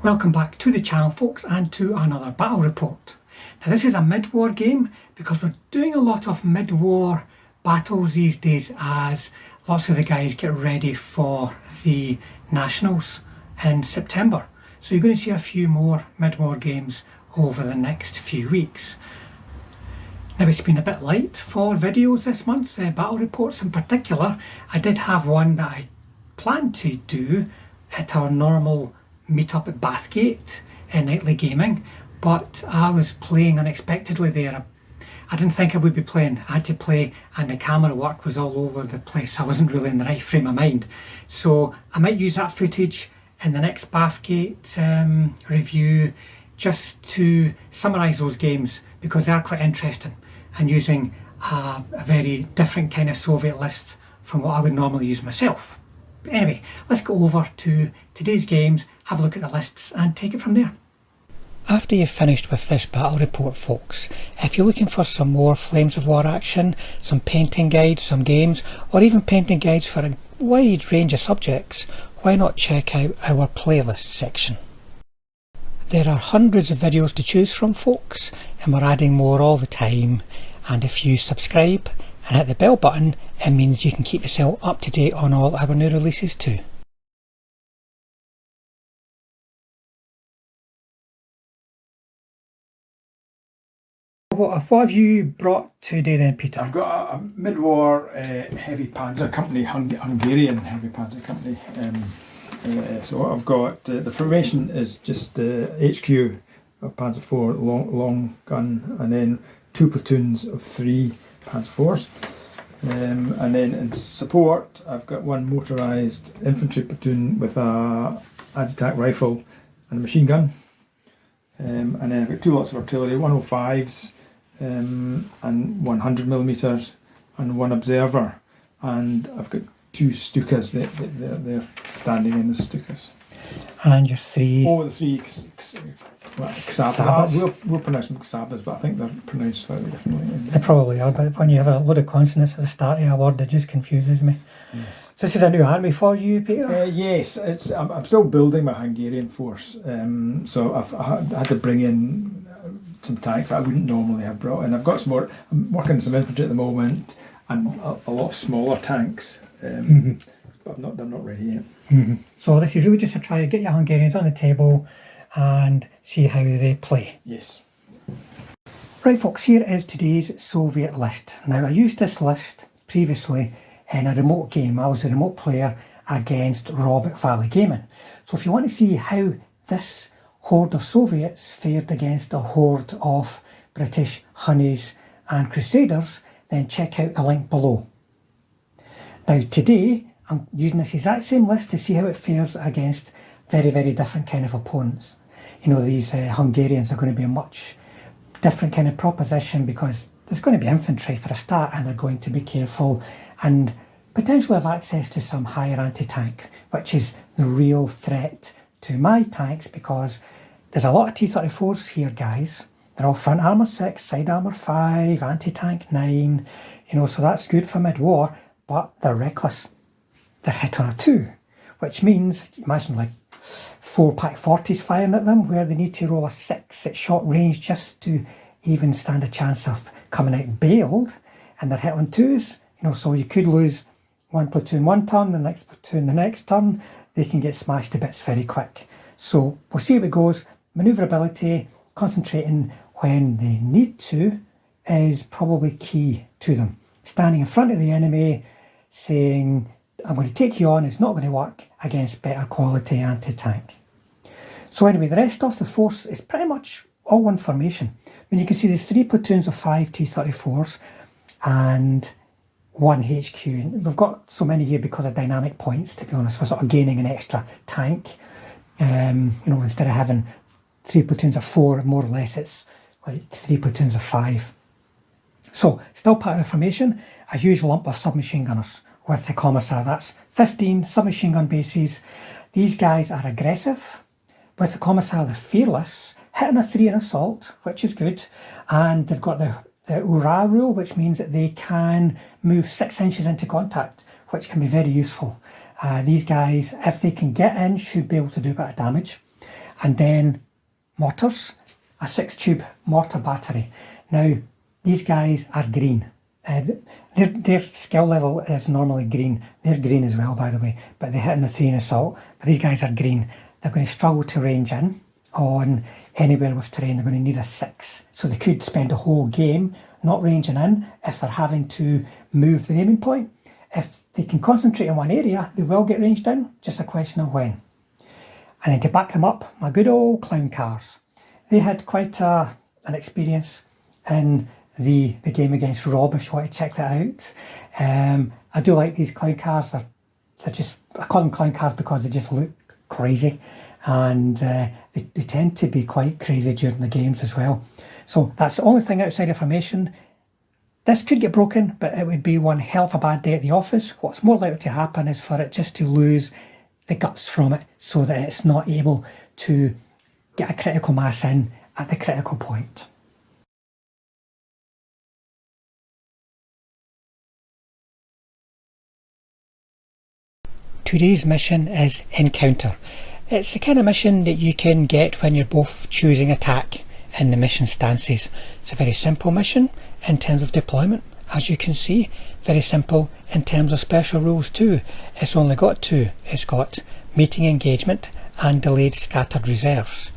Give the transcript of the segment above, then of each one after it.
Welcome back to the channel, folks, and to another battle report. Now this is a mid-war game because we're doing a lot of mid-war battles these days as lots of the guys get ready for the Nationals in September. So you're going to see a few more mid-war games over the next few weeks. Now it's been a bit light for videos this month, battle reports in particular. I did have one that I planned to do at our normal meet up at Bathgate in Nightly Gaming, but I was playing unexpectedly there. I didn't think I would be playing. I had to play and the camera work was all over the place. I wasn't really in the right frame of mind. So I might use that footage in the next Bathgate review just to summarise those games because they are quite interesting and using a very different kind of Soviet list from what I would normally use myself. But anyway, let's go over to today's games, have a look at the lists and take it from there. After you've finished with this battle report, folks, if you're looking for some more Flames of War action, some painting guides, some games, or even painting guides for a wide range of subjects, why not check out our playlist section. There are hundreds of videos to choose from, folks, and we're adding more all the time, and if you subscribe and hit the bell button, it means you can keep yourself up to date on all our new releases too. What have you brought today then, Peter? I've got a mid-war heavy panzer company, Hungarian heavy panzer company. So I've got the formation is just HQ of Panzer IV long gun, and then 2 platoons of 3 Panzer IVs. And then in support, I've got 1 motorised infantry platoon with a anti-tank rifle and a machine gun. And then I've got 2 lots of artillery, 105s and 100mm and 1 observer. And I've got 2 Stukas, they're standing in the Stukas. And your 3... Oh, the 3 Xabas. We'll pronounce them Xabas, but I think they're pronounced slightly differently. They probably are, but when you have a load of consonants at the start of a word, it just confuses me. Yes. So this is a new army for you, Peter? Yes, I'm still building my Hungarian force, so I had to bring in some tanks I wouldn't normally have brought in. I've got some more. I'm working on some infantry at the moment, and a lot of smaller tanks, but they're not ready yet. So this is really just to try to get your Hungarians on the table and see how they play. Yes. Right, folks, here is today's Soviet list. Now, I used this list previously in a remote game. I was a remote player against Rob at Valley Gaming. So if you want to see how this horde of Soviets fared against a horde of British Hunnies and Crusaders, then check out the link below. Now today, I'm using this exact same list to see how it fares against very, very different kind of opponents. You know, these Hungarians are going to be a much different kind of proposition because there's going to be infantry for a start, and they're going to be careful and potentially have access to some higher anti-tank, which is the real threat to my tanks because there's a lot of T34s here, guys. They're all front armour 6, side armour 5, anti-tank 9, you know, so that's good for mid-war, but they're reckless. They're hit on a 2, which means, imagine like 4 Pak 40s firing at them where they need to roll a 6 at short range just to even stand a chance of coming out bailed, and they're hit on 2s, you know, so you could lose 1 platoon one turn, the next platoon the next turn. They can get smashed to bits very quick. So we'll see how it goes. Manoeuvrability, concentrating when they need to, is probably key to them. Standing in front of the enemy, saying, I'm going to take you on, it's not going to work against better quality anti-tank. So anyway, the rest of the force is pretty much all one formation. I mean, you can see there's 3 platoons of 5 T34s and 1 HQ. And we've got so many here because of dynamic points, to be honest. We're sort of gaining an extra tank. You know, instead of having 3 platoons of 4, more or less, it's like 3 platoons of 5. So, still part of the formation, a huge lump of submachine gunners with the commissar. That's 15 submachine gun bases. These guys are aggressive. With the commissar, they're fearless, hitting a 3 in assault, which is good. And they've got the Ura rule, which means that they can move 6 inches into contact, which can be very useful. These guys, if they can get in, should be able to do a bit of damage. and then mortars, a 6-tube mortar battery. Now, these guys are green. Their skill level is normally green. They're green as well, by the way, but they're hitting the 3 in assault. But these guys are green. They're going to struggle to range in on anywhere with terrain. They're going to need a 6. So they could spend a whole game not ranging in if they're having to move the aiming point. If they can concentrate in one area, they will get ranged in, just a question of when. And then to back them up, my good old clown cars. They had quite an experience in the game against Rob, if you want to check that out. I do like these clown cars. They're just, I call them clown cars because they just look crazy, and they tend to be quite crazy during the games as well. So that's the only thing outside of formation. This could get broken, but it would be one hell of a bad day at the office. What's more likely to happen is for it just to lose the guts from it, so that it's not able to get a critical mass in at the critical point. Today's mission is Encounter. It's the kind of mission that you can get when you're both choosing attack in the mission stances. It's a very simple mission in terms of deployment, as you can see. Very simple in terms of special rules too. It's only got 2. It's got meeting engagement and delayed scattered reserves.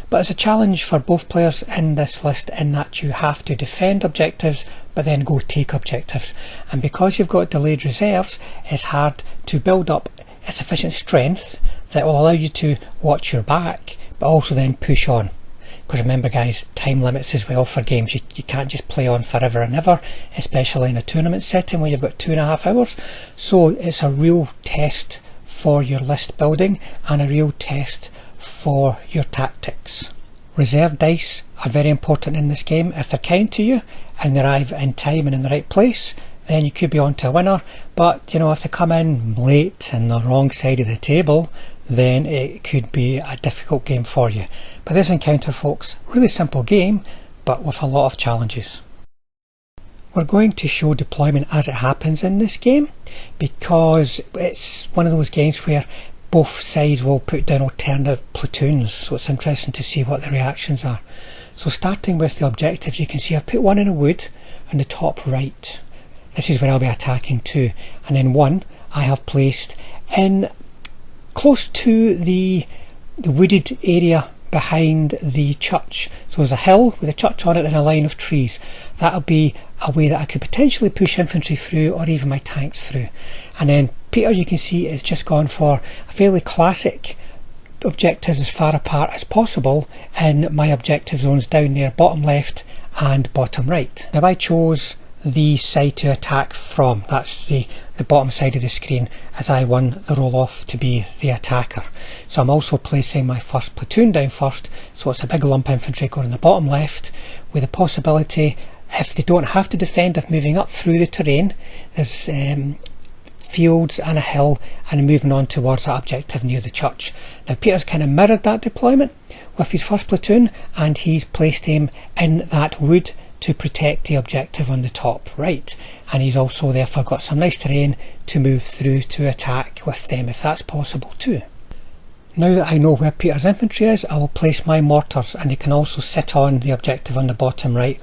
But it's a challenge for both players in this list in that you have to defend objectives but then go take objectives. And because you've got delayed reserves, it's hard to build up a sufficient strength that will allow you to watch your back but also then push on. Because remember guys, time limits as well for games. You can't just play on forever and ever, especially in a tournament setting where you've got 2.5 hours. So it's a real test for your list building and a real test for your tactics. Reserve dice are very important in this game. If they're kind to you and they arrive in time and in the right place, then you could be on to a winner. But you know, if they come in late and the wrong side of the table, then it could be a difficult game for you. But this Encounter, folks, really simple game, but with a lot of challenges. We're going to show deployment as it happens in this game, because it's one of those games where both sides will put down alternative platoons, so it's interesting to see what the reactions are. So starting with the objectives, you can see I've put one in a wood on the top right. This is where I'll be attacking to, and then one I have placed in close to the wooded area behind the church. So there's a hill with a church on it and a line of trees. That'll be a way that I could potentially push infantry through, or even my tanks through. And then Peter, you can see, is just gone for a fairly classic objectives as far apart as possible in my objective zones down there, bottom left and bottom right. Now I chose the side to attack from. That's the bottom side of the screen, as I won the roll off to be the attacker. So I'm also placing my first platoon down first, so it's a big lump infantry going in the bottom left, with the possibility, if they don't have to defend, of moving up through the terrain. There's fields and a hill, and moving on towards that objective near the church. Now Peter's kind of mirrored that deployment with his first platoon, and he's placed him in that wood to protect the objective on the top right, and he's also therefore got some nice terrain to move through to attack with them if that's possible too. Now that I know where Peter's infantry is, I will place my mortars, and they can also sit on the objective on the bottom right.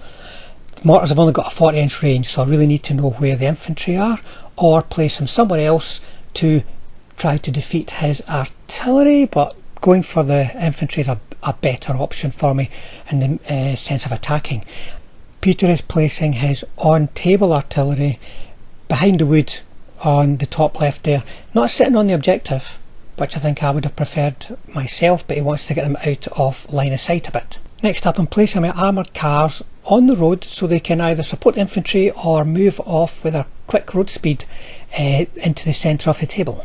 Mortars have only got a 40-inch range, so I really need to know where the infantry are, or place them somewhere else to try to defeat his artillery, but going for the infantry is a better option for me in the sense of attacking. Peter is placing his on-table artillery behind the wood on the top left there, not sitting on the objective, which I think I would have preferred myself, but he wants to get them out of line of sight a bit. Next up, I'm placing my armoured cars on the road so they can either support infantry or move off with a quick road speed into the centre of the table.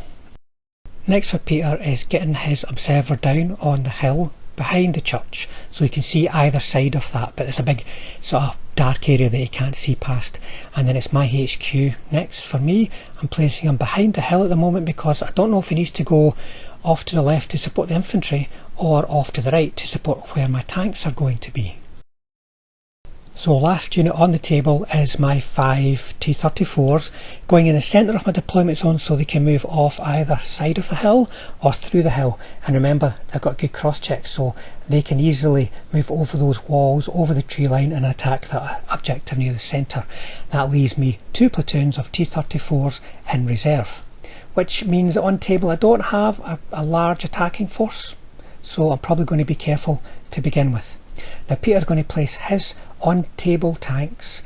Next for Peter is getting his observer down on the hill behind the church so he can see either side of that, but there's a big sort of dark area that he can't see past. And then it's my HQ next for me. I'm placing him behind the hill at the moment because I don't know if he needs to go off to the left to support the infantry or off to the right to support where my tanks are going to be. So last unit on the table is my 5 T34s going in the centre of my deployment zone so they can move off either side of the hill or through the hill. And remember, they've got good cross checks so they can easily move over those walls, over the tree line and attack that objective near the centre. That leaves me 2 platoons of T34s in reserve, which means that on table I don't have a large attacking force, so I'm probably going to be careful to begin with. Now Peter's going to place his on-table tanks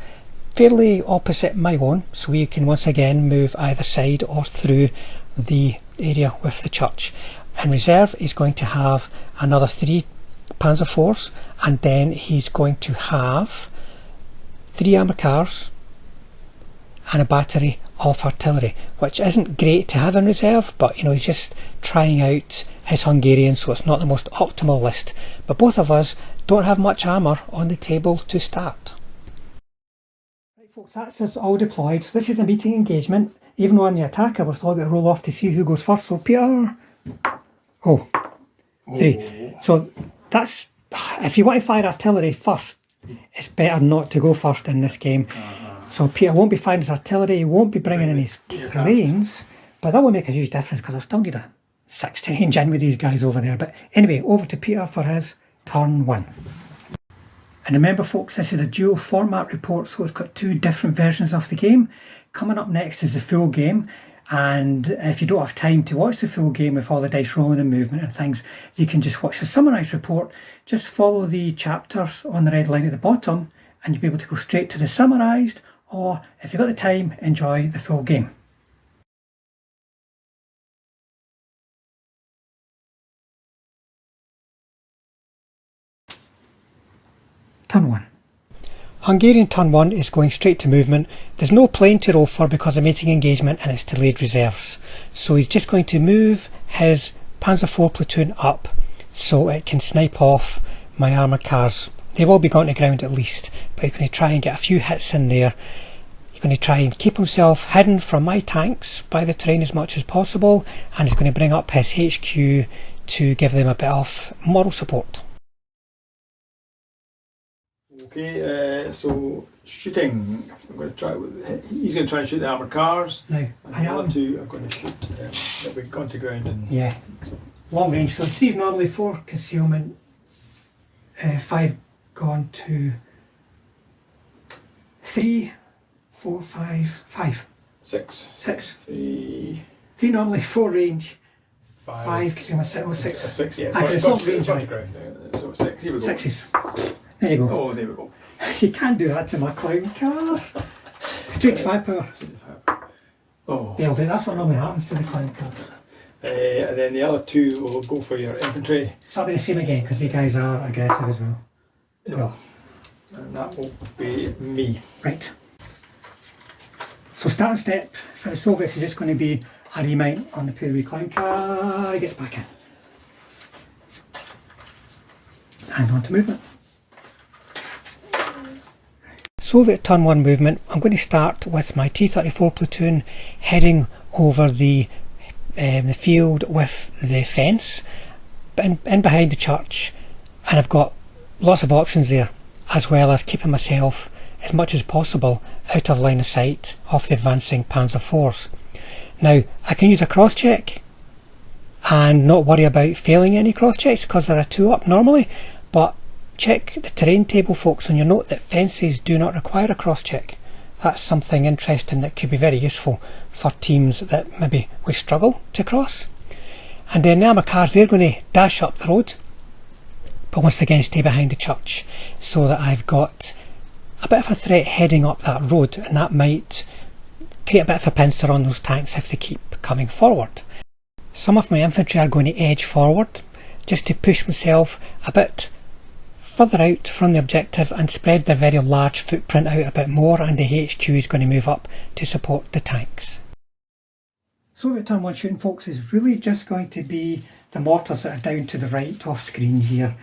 fairly opposite my own, so you can once again move either side or through the area with the church. In reserve he's going to have another 3 Panzer IVs, and then he's going to have 3 armoured cars and a battery of artillery, which isn't great to have in reserve, but you know, he's just trying out his Hungarian, so it's not the most optimal list. But both of us don't have much armour on the table to start. Right folks, that's us all deployed. So this is a meeting engagement. Even though I'm the attacker, we're still going to roll off to see who goes first. So Peter, 3. So that's, if you want to fire artillery first, it's better not to go first in this game. So Peter won't be firing his artillery, he won't be bringing in his planes, but that will make a huge difference because I still need a 6 to range in with these guys over there. But anyway, over to Peter for his turn 1. And remember folks, this is a dual format report, so it's got 2 different versions of the game. Coming up next is the full game, and if you don't have time to watch the full game with all the dice rolling and movement and things, you can just watch the summarised report. Just follow the chapters on the red line at the bottom and you'll be able to go straight to the summarised, or if you've got the time, enjoy the full game. Turn 1. Hungarian turn 1 is going straight to movement. There's no plane to roll for because of meeting engagement and it's delayed reserves. So he's just going to move his Panzer IV platoon up so it can snipe off my armoured cars. They've all be gone to ground at least, but he's going to try and get a few hits in there. He's going to try and keep himself hidden from my tanks by the terrain as much as possible, and he's going to bring up his HQ to give them a bit of moral support. Okay, so shooting. I'm going to try. He's going to try and shoot the armoured cars. Now, I'm going to shoot that we've gone to ground and yeah, long range. So 3 is normally 4 concealment, 5 gone to 3, 4, 5. 6. 3 normally, 4 range, 5 concealment, 6. 6, yeah. It's not range. Gone to ground. So 6. Here we go. 6s. There you go. Oh, there we go. You can't do that to my clown car. Straight to 5 power. Oh. Yeah, okay, that's what normally happens to the clown car. And then the other 2 will go for your infantry. So that'll be the same again because these guys are aggressive as well. No. Well, And that will be me. right. So starting step for the Soviets is just going to be a remount on the poor wee clown car. He gets back in. And on to movement. Soviet turn 1 movement. I'm going to start with my T34 platoon heading over the field with the fence in behind the church, and I've got lots of options there, as well as keeping myself as much as possible out of line of sight of the advancing Panzer IVs. Now I can use a cross check and not worry about failing any cross checks because there are 2 up normally, but check the terrain table folks and you'll note that fences do not require a cross check. That's something interesting that could be very useful for teams that maybe we struggle to cross. And then the armoured cars, they're going to dash up the road, but once again stay behind the church so that I've got a bit of a threat heading up that road, and that might create a bit of a pincer on those tanks if they keep coming forward. Some of my infantry are going to edge forward just to push myself a bit further out from the objective and spread their very large footprint out a bit more, and the HQ is going to move up to support the tanks. Soviet turn 1 shooting folks is really just going to be the mortars that are down to the right off screen here.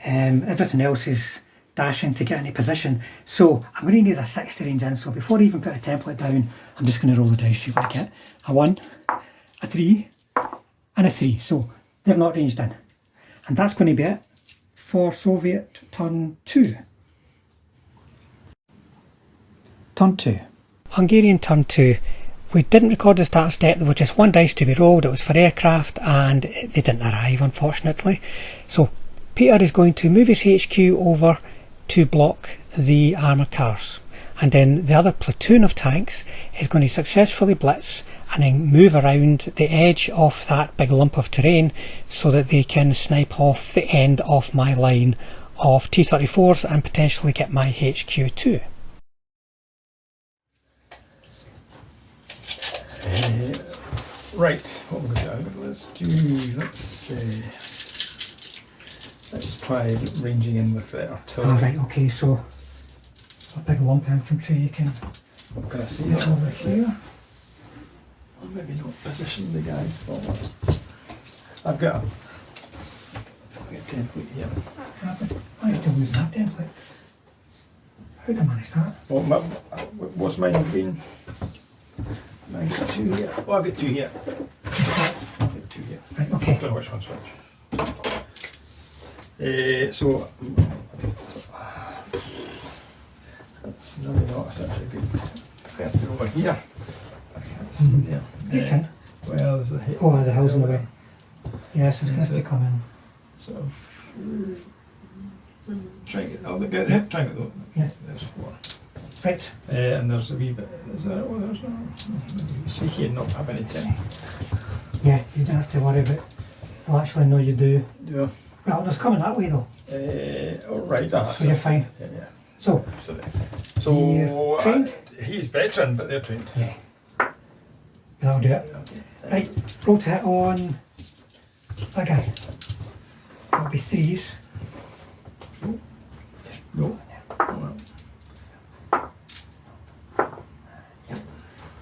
Everything else is dashing to get into position, so I'm going to need a 6 to range in. So before I even put a template down, I'm just going to roll the dice, see what I get. A 1, a 3 and a 3, so they're not ranged in, and that's going to be it for Soviet turn 2. turn 2. Hungarian turn 2. We didn't record the start step. There was just one dice to be rolled. It was for aircraft and they didn't arrive, unfortunately. So Peter is going to move his HQ over to block the armoured cars. And then the other platoon of tanks is going to successfully blitz and then move around the edge of that big lump of terrain so that they can snipe off the end of my line of T34s and potentially get my HQ too. Right, what we're going to do, let's try ranging in with the artillery. Right, okay, so a big lump of infantry, you can What can I see get over here. Well, maybe not position the guys forward. I've got a template here. I still use that template. How did I manage that? What's mine been? I've got 2 here. Oh, I've got 2 here. I've got 2 here. Right, okay. I don't know which one's which. So that's really not such a good. Prefer to be over here. I can't see there. You can. Well, there's a hit. Oh, the hill's in the way. Yes, it's going to have to come in. Sort of. Try and get. Oh, get Yeah. try and get the. Yeah. There's 4. Right. And there's a wee bit. Is there? Oh, there's no. Sneaky and not have any 10. Yeah, you don't have to worry about. Well, actually, no, you do. Yeah. Well, it's coming that way though. All right. That's So you're fine. Yeah. So, So trained? He's veteran, but they're trained. yeah. That'll do it. Right, roll to hit on that guy. That'll be 3s. No. Oh,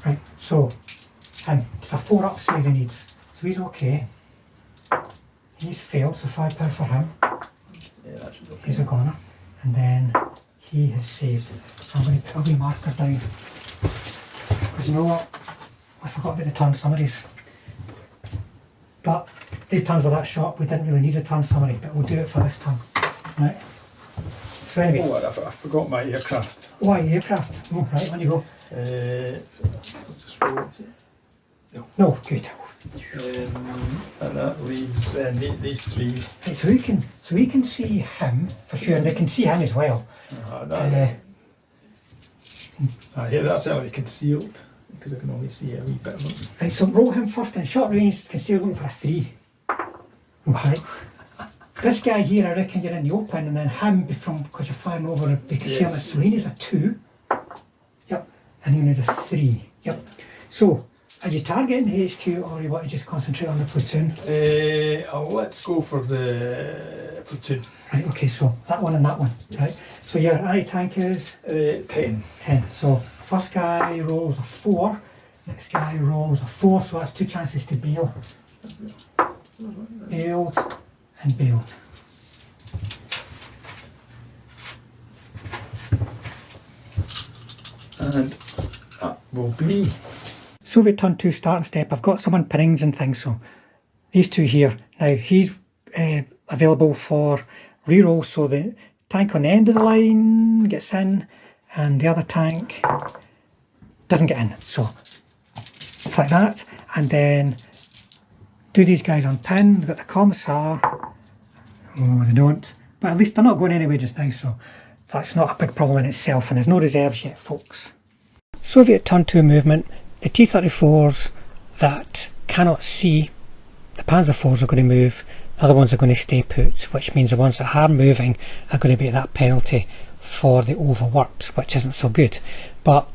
Right, so it's a 4 up save he needs. So he's okay. He's failed, so 5 power for him. yeah, that should be okay. He's a goner. And then he has saved. So I'm going to put a wee marker down. Because you know what? I forgot about the turn summaries. But the turns were that short, we didn't really need a turn summary, but we'll do it for this turn. Right. So anyway. Oh, I forgot my aircraft. Why aircraft? Oh, right, on you go. Just roll. No, good. And that leaves these 3. Right, so we can see him for sure, and they can see him as well. Yeah, that's certainly concealed because I can only see a wee bit of them. Right, so roll him first in short range, can still looking for a 3. Right. This guy here, I reckon you're in the open, and then him, because you're flying over the concealment, so he needs a 2. Yep, and he needs a 3. Yep. So, are you targeting the HQ, or you want to just concentrate on the platoon? Let's go for the platoon. Right, okay, so that one and that one, Yes. right? So your anti-tank is? 10. 10. So, first guy rolls a 4, next guy rolls a 4, so that's 2 chances to bail. Bailed and bailed. And that will be. Soviet turn 2 starting step. I've got some on pings and things, so these 2 here. Now he's available for reroll, so the tank on the end of the line gets in and the other tank doesn't get in. So it's like that, and then do these guys on pin. They've got the commissar. Oh, they don't, but at least they're not going anywhere just now, so that's not a big problem in itself, and there's no reserves yet, folks. Soviet turn 2 movement. The T34s that cannot see, the Panzer IVs are going to move, the other ones are going to stay put, which means the ones that are moving are going to be at that penalty for the overworked, which isn't so good. But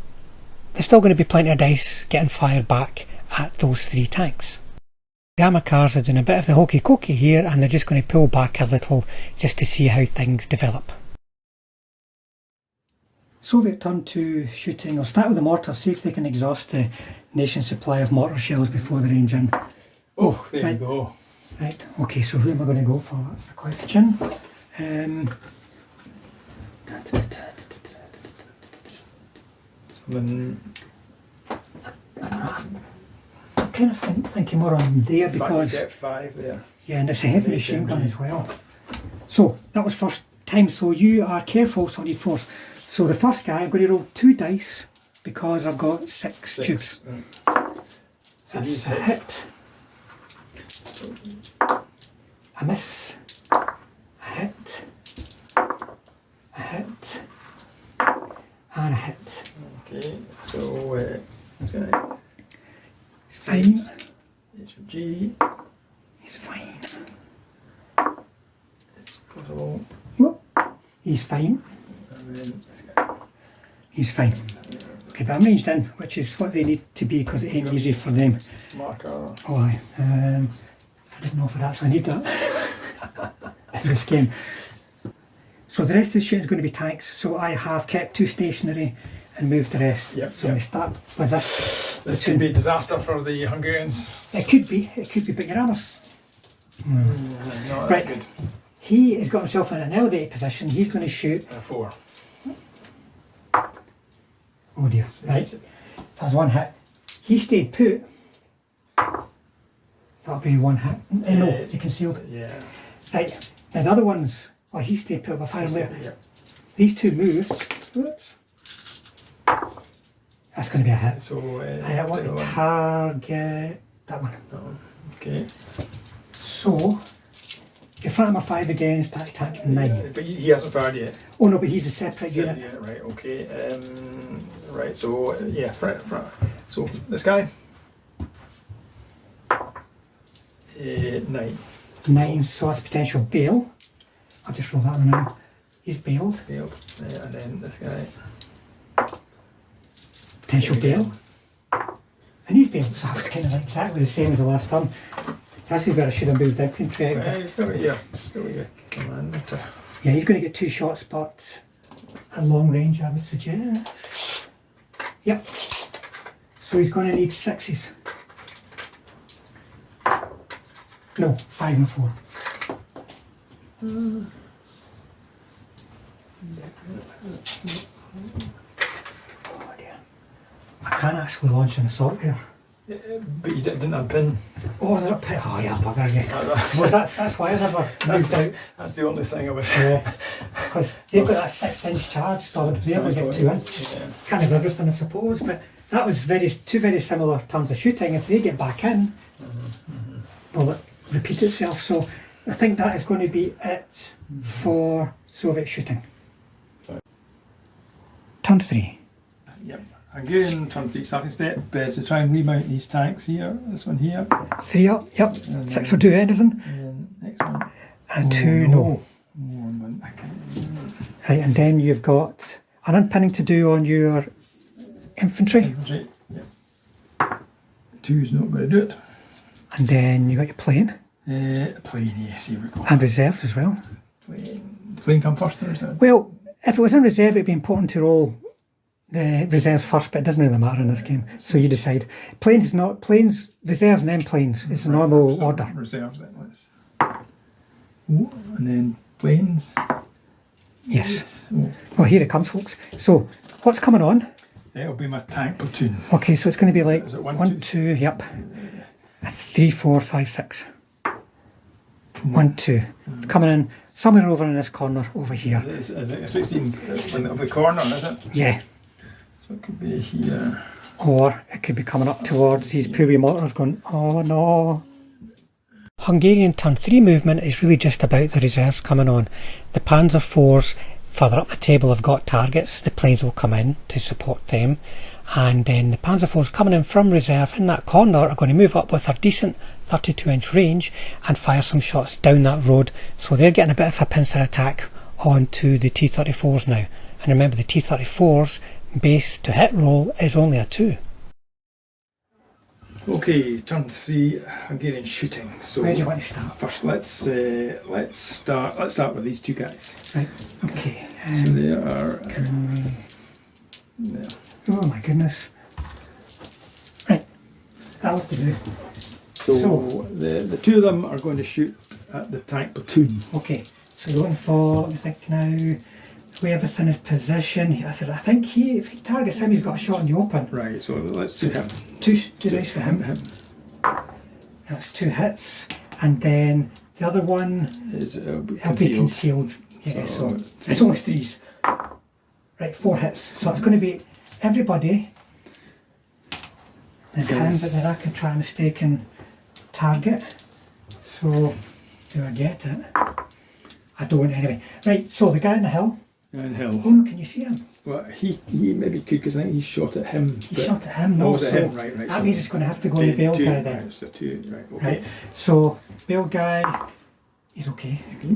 there's still going to be plenty of dice getting fired back at those 3 tanks. The armoured cars are doing a bit of the hokey cokey here, and they're just going to pull back a little just to see how things develop. Soviet turn 2 shooting. I'll start with the mortars, see if they can exhaust the nation's supply of mortar shells before they range in. Oh, there Right. you go. Right, okay, so who am I going to go for? That's the question. Someone. I'm kind of thinking more on there because, Get 5 there. yeah, and it's a heavy machine gun as well. So, that was first time, so you are careful, 74. So the first guy, I'm going to roll 2 dice because I've got 6 tubes. Right. So That's he's a hit. hit. A miss. A hit. A hit. And a hit. Okay, so okay. Fine. H and G. He's fine. Goes along. Whoop. He's fine. And then this guy. He's fine. Okay, but I'm ranged in, which is what they need to be because it ain't easy for them. Marker. Oh, aye. I didn't know if I'd actually need that in this game. So the rest of the shooting is going to be tanks. So I have kept 2 stationary and moved the rest. Yep, So yep. we start with this. This could be a disaster for the Hungarians. It could be, but your armour's... No, that's Right. good. He has got himself in an elevated position. He's going to shoot. 4. Oh dear, So right. he's- That was 1 hit. He stayed put. That'll be 1 hit. No, you concealed. Yeah. Right, now the other ones, well, he stayed put by fire and later. Yeah. These 2 moved. Whoops. That's going to be a hit. So I want to target that one. Okay. So, you're front of 5 against attack 9. But he hasn't fired yet. Oh no, but he's a separate unit. Yeah, right, okay. Right, so yeah, front. So this guy. 9. 9, so that's potential bail. I'll just roll that one out. He's bailed. Failed. And then this guy. Potential bail. And he's bailed, so it's kind of like exactly the same as the last turn. That's where I should have moved infantry out. You've still got your command. Yeah, he's going to get 2 shots, but at long range, I would suggest. Yep. So he's going to need 6s. No, 5 and 4. Oh dear. I can't actually launch an assault there. But you didn't unpin. Oh, they're up here. Oh yeah, bugger, yeah. Well, that's why I never moved out. That's the only thing I was. Because they've got that 6-inch charge, so I would be able to get 2 in. Yeah. Can't have everything, I suppose, but that was 2 very similar terms of shooting. If they get back in, well, it repeats itself. So I think that is going to be it for Soviet shooting. Turn 3. Yep. Hungarian turn 3 starting step is to try and remount these tanks here. This one here. 3 up, yep. And 6 will do anything. And then next one. And 2, no. Oh, one, I can't. Right, and then you've got an unpinning to do on your infantry. Infantry. Yep. 2's not going to do it. And then you got your plane. Plane, yes, here we go. And reserves as well. Plane come first, or is it? Well, if it was in reserve, it'd be important to roll the reserves first, but it doesn't really matter in this game. So you decide. Planes, reserves and then planes. It's a normal so order. Reserves then, let's. Oh, and then planes. Yes. Oh, Well, here it comes, folks. So, what's coming on? it'll be my tank platoon. Okay, so it's going to be like Is it 1, 1, 2, yep. A 3, 4, 5, 6. 1, 2. Coming in somewhere over in this corner over here. Is it a 16 of the corner, is it? Yeah. So it could be here. Or it could be coming up towards these poor wee mortars going, oh no. Hungarian turn 3 movement is really just about the reserves coming on. The Panzer IVs further up the table have got targets. The planes will come in to support them. And then the Panzer IVs coming in from reserve in that corner are going to move up with a decent 32-inch range and fire some shots down that road. So they're getting a bit of a pincer attack onto the T34s now. And remember, the T34's base to hit roll is only a 2. Okay, turn 3 Hungarian shooting. So Where do you want to start? first, let's start with these 2 guys. Right, okay. So they are. There. Oh my goodness. Right, that'll have to do. So the 2 of them are going to shoot at the tank platoon. Okay, so you're looking for, let me think now, the way everything is positioned. I think if he targets him, he's got a shot in the open. Right, so let's do him. Two dice for him. That's 2 hits. And then the other one, Is he'll be concealed. concealed. Yeah, so it's only 3s. Right, 4 hits. So it's going to be, everybody and him, but then I can try a mistaken target. So, do I get it? I don't anyway. Right, so the guy in the hill. And hill. Oh, no, can you see him? Well, he maybe could, because I think he shot at him. He shot at him, no. Oh, So him. Right, that so means it's going to have to go on the bail guy then. Right, so 2, right, okay. Right, so bail guy, he's okay. Okay.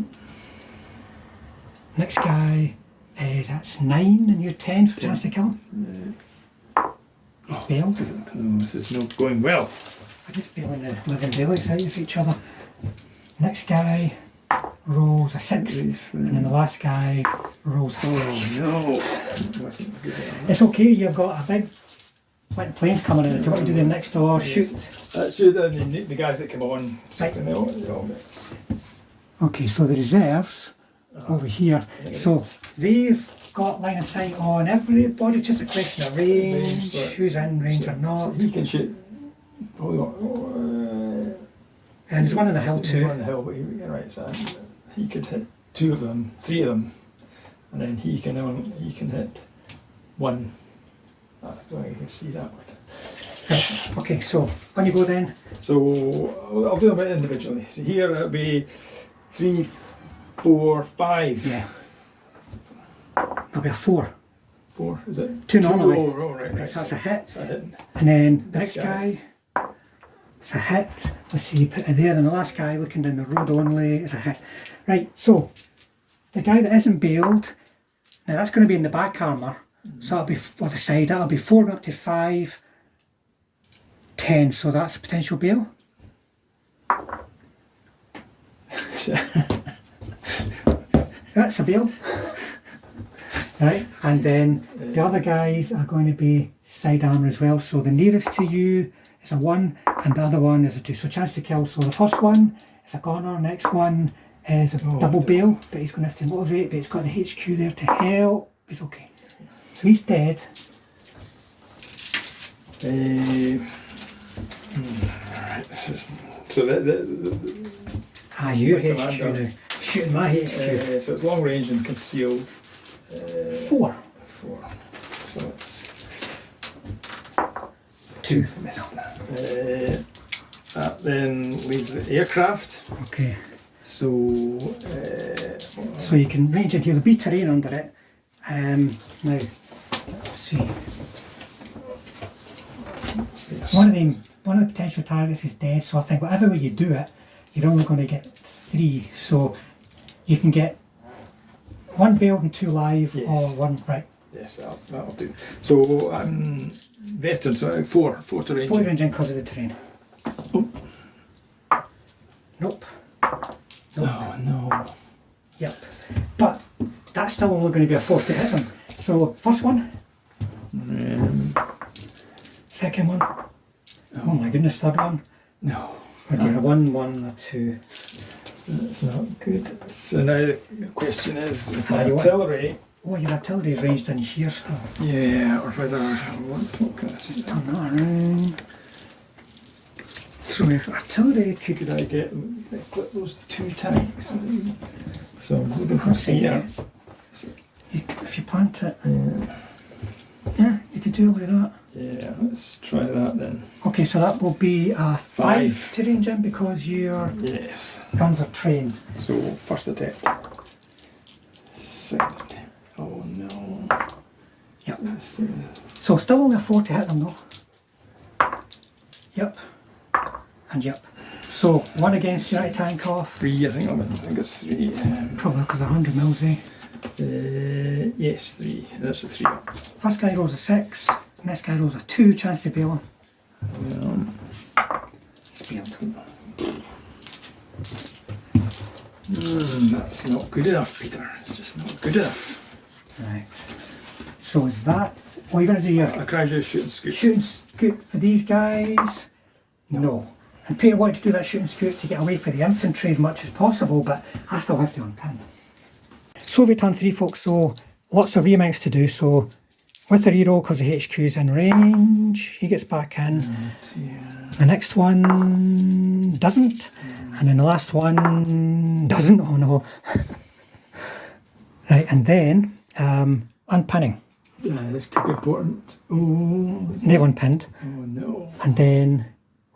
Next guy is, that's 9 and you're 10 for chance to kill him. He's bailed. Oh, this is not going well. We're just bailing the living daylights out of each other. Next guy rolls a 6, and then the last guy rolls a 5. Oh no! It's okay, you've got a big like planes coming in. If you want to do them next door, shoot. That's true. The guys that come on. Right. Okay, so the reserves over here. So they've got line of sight on everybody. Just a question of range, who's in range or not. So he can shoot. And there's one on the hill too. One on the hill, but right, so he could hit 2 of them, 3 of them, and then he can hit 1. I don't think you can see that one. Right. Okay, so when you go then. So I'll do them individually. So here it'll be 3, 4, 5. Yeah. That'll be a 4. 4, is it? 2 normally. Oh, right. So that's a hit. So a hit. And then the next guy, it's a hit. Let's see, you put it there, and the last guy looking down the road only is a hit. Right, so the guy that isn't bailed, now that's going to be in the back armour, so that'll be on the side, that'll be 4 going up to 5, 10, so that's potential bail. That's a bail. Right, and then the other guys are going to be side armour as well, so the nearest to you is a 1 and the other one is a 2, so chance to kill. So the first one is a goner, next one is a double bail, but he's going to have to motivate, but he's got the HQ there to help. He's okay, so he's dead. So Your HQ now, shooting my HQ. So it's long range and concealed. 4. 4. So it's 2. Missed that. That then leaves the aircraft. Okay. So you can range in here. There'll be terrain under it. Now, let's see. One of the potential targets is dead. So I think whatever way you do it, you're only going to get 3. So you can get 1 bailed and 2 live, yes. or 1 right. Yes, that'll do. So veteran, so 4 to range. 4 range in because of the terrain. Oh. Nope. No. Yep. But that's still only going to be a 4 to hit them. So first one. Second one. Oh my goodness, third one. No. Oh dear, a 1, 1, a 2. That's not good. So now the question is, with my you artillery. Oh, your artillery is ranged in here still. Yeah, or whether I want to turn that around. So if artillery could I get clip those 2 tanks? So I'm looking for here. If you plant it, yeah, you could do it like that. Yeah, let's try that then. Okay, so that will be a 5 to range in because your guns are trained. So first attempt. Second attempt. Oh no. Yep. So still only a 4 to hit them though. Yep. And yep. So 1 against you, right, tank off. 3, I think it's 3. Probably because 100 mils, eh? Yes, 3. That's a 3. First guy rolls a 6, next guy rolls a 2, chance to bail him. He's bailed. That's not good enough, Peter. It's just not good enough. Right. So is that what you're going to do? Your I can do shoot and scoop. Shoot and scoop for these guys? No. And Peter wanted to do that shoot and scoop to get away from the infantry as much as possible, but I still have to unpin. Soviet turn 3, folks, so lots of remounts to do. So with the reroll, because the HQ is in range, he gets back in. The next one doesn't, and then the last one doesn't. Oh no. Right, and then unpinning. This could be important. Oh, They one pinned. oh no. And then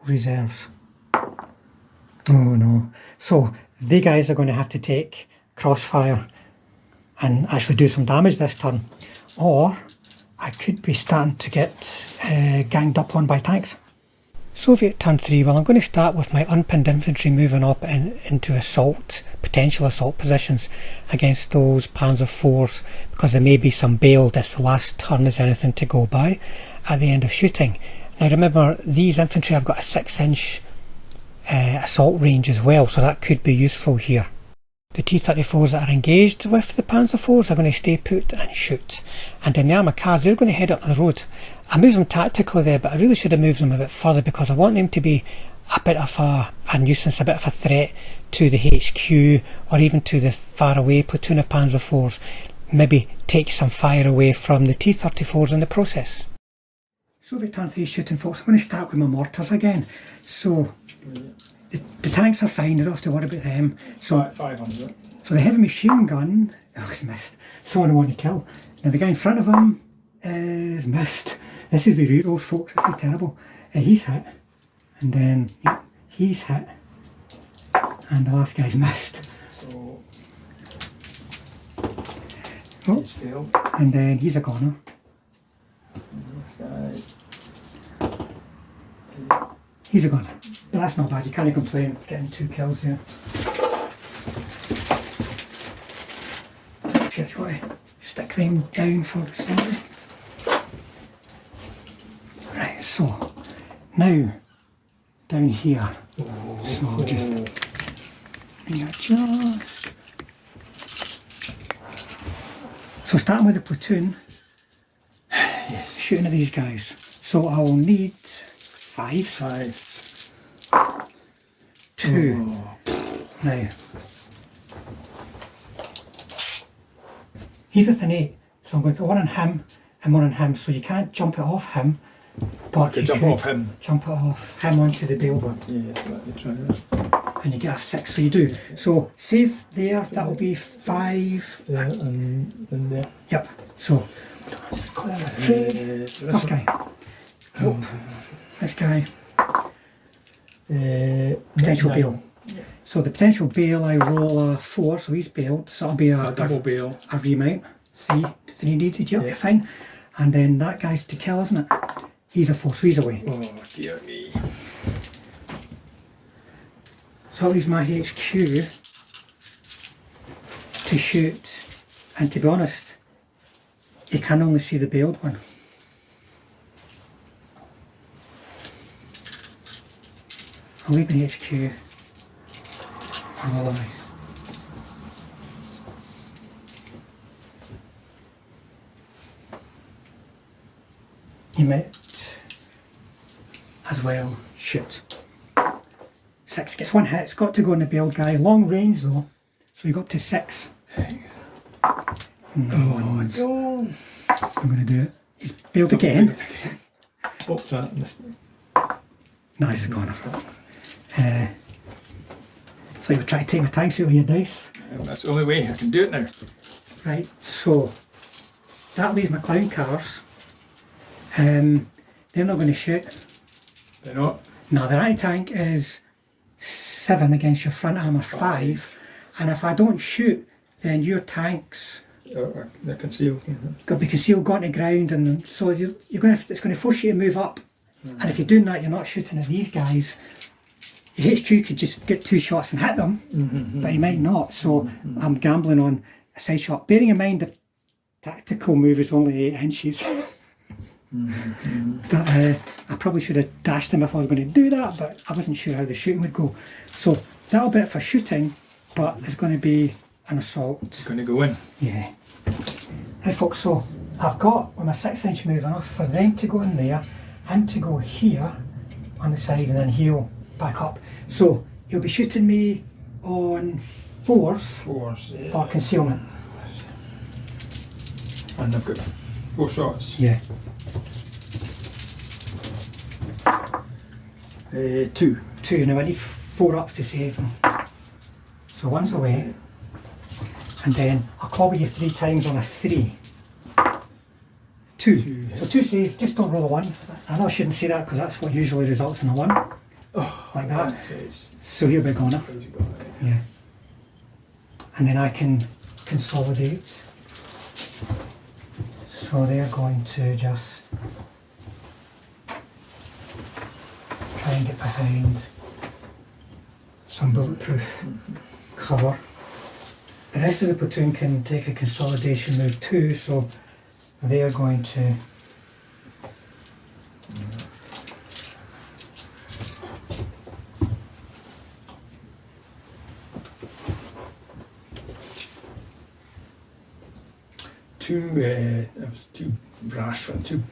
reserves. Oh no. So they guys are going to have to take crossfire and actually do some damage this turn. Or I could be starting to get ganged up on by tanks. Soviet turn 3, well I'm going to start with my unpinned infantry moving up into assault, potential assault positions against those Panzer IVs, because there may be some bailed if the last turn is anything to go by at the end of shooting. Now remember, these infantry have got a 6-inch assault range as well, so that could be useful here. The T34s that are engaged with the Panzer IVs are going to stay put and shoot. And then the armoured cars, they're going to head up the road. I moved them tactically there, but I really should have moved them a bit further because I want them to be a bit of a nuisance, a bit of a threat to the HQ or even to the far away platoon of Panzer IVs. Maybe take some fire away from the T34s in the process. Soviet turn 3 shooting, folks. I'm going to start with my mortars again. So the tanks are fine, you don't have to worry about them. So 500. So the heavy machine gun, oh, he's missed. Someone I want to kill. Now the guy in front of him is missed. This is with rerolls, folks. This is terrible. He's hit, and then yep, he's hit, and the last guy's missed. So oh, he's failed. And then he's a goner. This guy. He's a goner. But that's not bad. You can't complain. Getting 2 kills there. Just want to stick them down for the scenery. Right, so now down here. So just readjust. So starting with the platoon, Yes. shooting at these guys. So I will need 5. 2. Oh. Now, he's with an 8, so I'm going to put one on him and one on him. So you can't jump it off him, but you Jump could off him. jump it off him onto the bailed one, Yes, let me try that. and you get a 6. So you do. So save there. That will be 5. There and there. Yep. So clear the trade. This guy. Oh, this guy. Potential 9. bail. So the potential bail, I roll a 4, so he's bailed. So that'll be A double bail. a remount. 3 needed, yep, Yeah. fine. And then that guy's to kill, isn't it? He's a 4, so he's away. Oh dear me. So that leaves my HQ to shoot, and to be honest, you can only see the bailed one. I'll leave my HQ, or will I? You might as well shoot. 6 gets 1 hit. It's got to go on the bailed guy. Long range though, so you go up to 6. No. I'm going to do it. He's bailed again. What's that? Nice corner. So you try to take my tanks out with your dice. That's the only way I can do it now. Right, so that leaves my clown cars. They're not going to shoot. They're not. No, the anti-tank is 7 against your front armour 5, and if I don't shoot, then your tanks They're concealed. got to be concealed, gone to ground, and so you're going to, it's going to force you to move up. And if you're doing that, you're not shooting at these guys. Your HQ could just get 2 shots and hit them, but he might not. So I'm gambling on a side shot. Bearing in mind the tactical move is only 8 inches. But I probably should have dashed him if I was going to do that, but I wasn't sure how the shooting would go. So that'll be it for shooting, but there's going to be an assault. It's going to go in. Yeah. Right folks, so I've got with my 6-inch move enough for them to go in there, him to go here on the side, and then he'll back up. So he'll be shooting me on 4s Yeah. for concealment. And I've got 4 shots. Yeah. 2. 2. Now I need 4 up to save them. So 1's away. And then I'll cobble you 3 times on a 3. 2. Two So 2 saves, just don't roll a 1. I know I shouldn't say that because that's what usually results in a 1. Oh, Like that. Says, So he'll be goner. he's got it. Yeah. And then I can consolidate. So they're going to just try and get behind some bulletproof cover. The rest of the platoon can take a consolidation move too, so they are going to That was too brash for too.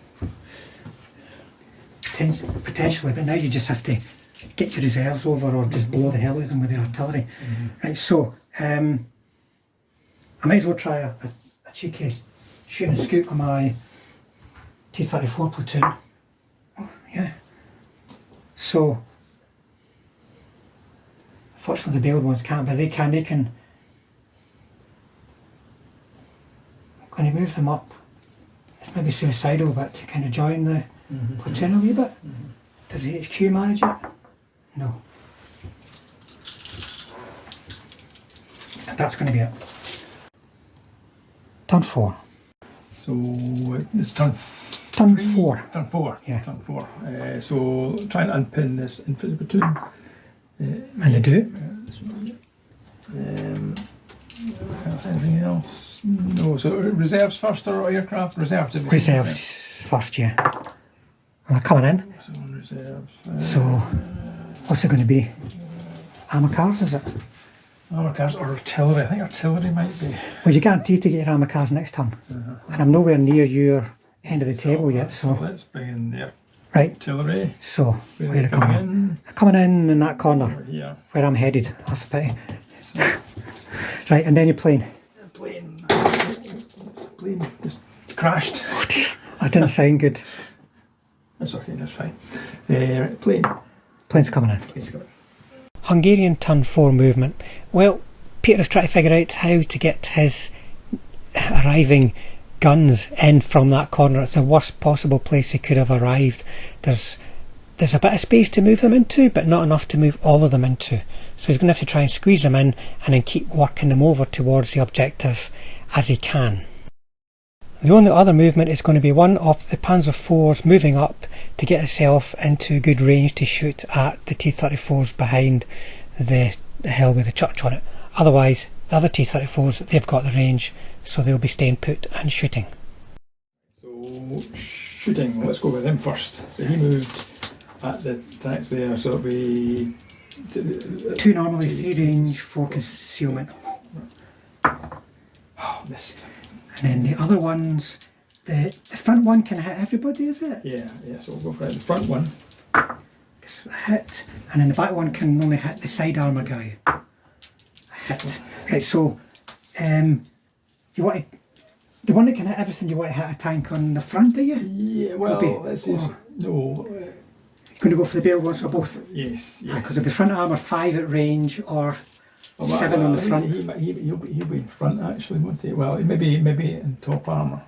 potentially, but now you just have to get your reserves over or just blow the hell out of them with the artillery. Right, so I might as well try a cheeky shoot and scoop with my T34 platoon. Oh, yeah. So, fortunately the bailed ones can't, but they can. I'm going to move them up. It's maybe suicidal, but to kind of join the platoon a wee bit. Does the HQ manage it? No. That's going to be it. Turn 4. So it's turn Turn three? 4. Turn 4. Yeah. Turn 4. So try and unpin this infantry platoon. And they do. Anything else? No. So reserves first or aircraft? Reserves. Reserves first, yeah. And they're coming in. So reserves. So, what's it going to be? Armour cars, is it? Armour cars or artillery. I think artillery might be. Well, you're guaranteed to get your armour cars next turn. And I'm nowhere near your end of the table yet, So so. let's bring in the Right, artillery. so, Where where are are they they coming in? They're coming in that corner, Over here. where I'm headed. That's a pity. Right, and then your plane. Plane just crashed. Oh dear, that didn't sound good. That's okay, that's fine. Right, plane. Plane's coming in. Plane's coming. Hungarian turn 4 movement. Well, Peter's trying to figure out how to get his arriving guns in from that corner. It's the worst possible place he could have arrived. There's a bit of space to move them into, but not enough to move all of them into. So he's going to have to try and squeeze them in and then keep working them over towards the objective as he can. The only other movement is going to be one of the Panzer IVs moving up to get itself into good range to shoot at the T34s behind the hill with the church on it. Otherwise, the other T34s, they've got the range, so they'll be staying put and shooting. So shooting, let's go with him first. So he moved at the tanks there, so it'll be 2 normally, 3 range, 4 concealment. Oh, missed. And then the other ones, the front one can hit everybody, is it? Yeah, so we'll go for it. The front one. It's a hit, and then the back one can only hit the side armour guy. A hit. Right, so you want to, the one that can hit everything, you want to hit a tank on the front, do you? Yeah, well, this is no. You're going to go for the bail ones for both? Yes. Because it'll be front armour 5 at range or 7 on the front. He'll be in front actually, won't he? Well, maybe in top armour,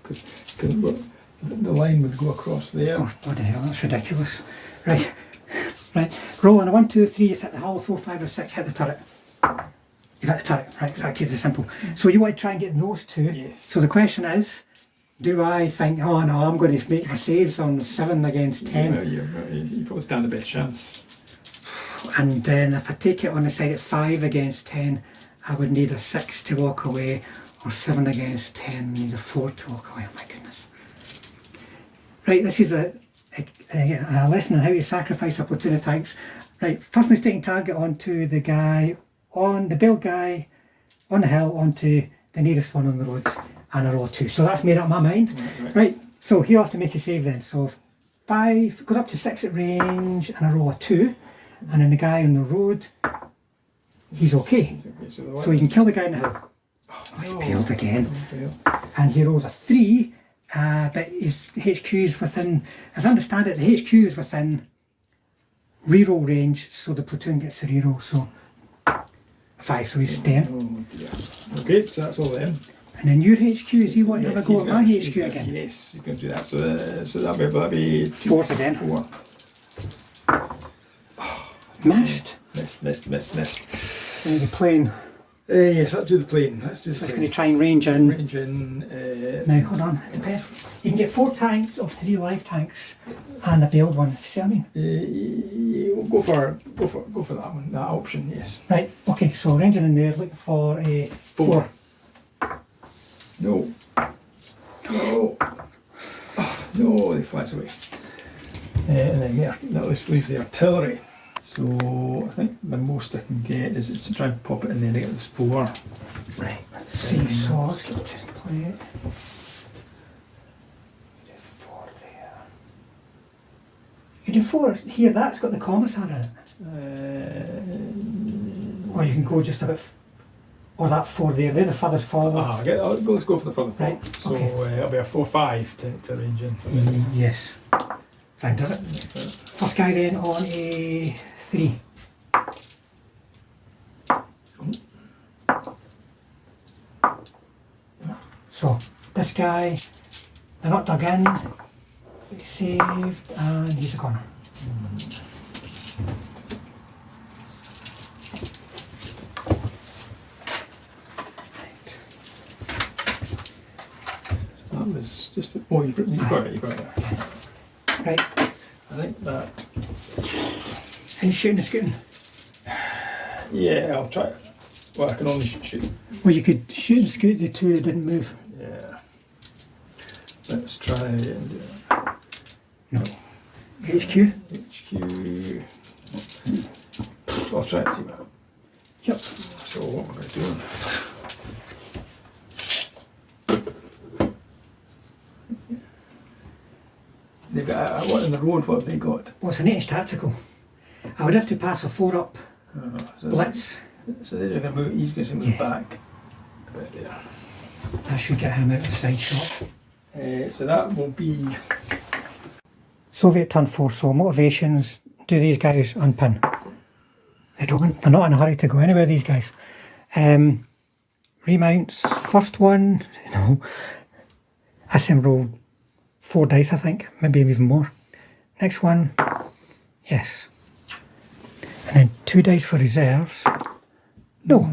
because the line would go across there. Oh, bloody hell, that's ridiculous. Right, roll on a 1, 2, 3, you've hit the hull, 4, 5 or 6, hit the turret. You've hit the turret, right, that keeps it simple. So you want to try and get those two. Yes. So the question is, do I think, oh no, I'm going to make my saves on 7 against 10. You probably stand a better chance. And then if I take it on the side at 5 against 10, I would need a 6 to walk away, or 7 against 10, need a 4 to walk away. Oh my goodness. Right, this is a lesson on how to sacrifice a platoon of tanks. Right, first mistaking target onto the guy, on the build guy, on the hill, onto the nearest one on the road, and a roll of 2. So that's made up my mind. Right, so he'll have to make a save then. So 5 goes up to 6 at range, and a roll of 2. And then the guy on the road, he's okay. So you can kill the guy in the hill. Oh, he's failed again. And he rolls a 3, but his HQ's within, as I understand it, the HQ is within reroll range, so the platoon gets a reroll. So 5, so he's staying. Okay, so that's all then. And then your HQ, is he wanting to have a go at my HQ gonna, again? Yes, he's going to do that. So that'll be Fourth again. 4. Missed. Missed. The plane. Yes, let's do the plane. Let's do the So it's plane. going to try and range in. Range in. Now, hold on. You can get 4 tanks or 3 live tanks and a bailed one, if you see what I mean. We'll go for that one, that option, yes. Right, okay, so ranging in there, looking for a 4. No. No. Oh, no, they flies away. And then there, that leaves the artillery. So I think the most I can get is to try and pop it in there to get this 4. Right, let's see, so let's get to play it. 4 there. You do 4 here, that's got the commissar in it. Or you can go just a bit, or that 4 there, they're the furthest forward. Let's go for the further forward. Right, So okay. It'll be a 4-5 to range in for me. Yes. Fine, does it? First guy then on a 3. So this guy, they're not dug in, he's saved, and he's a corner. That was just you've got it there. Right, I think that. any shooting and scooting? Yeah, I'll try it. Well, I can only shoot. Well, you could shoot and scoot the 2 that didn't move. Yeah. Let's try and do that. No. HQ? HQ. I'll try and see that. Yep. So what am I going to do? They've got what in the road? What have they got? Well, it's an 8-inch tactical. I would have to pass a 4 up So blitz. So they're going to move. He's going to move back a bit there. That should get him out of the side shot. So that will be. Soviet turn 4, so motivations, do these guys unpin? They're not in a hurry to go anywhere, these guys. Remounts, first one, I sent rolled 4 dice, I think, maybe even more. Next one, yes. And then 2 dice for reserves. No.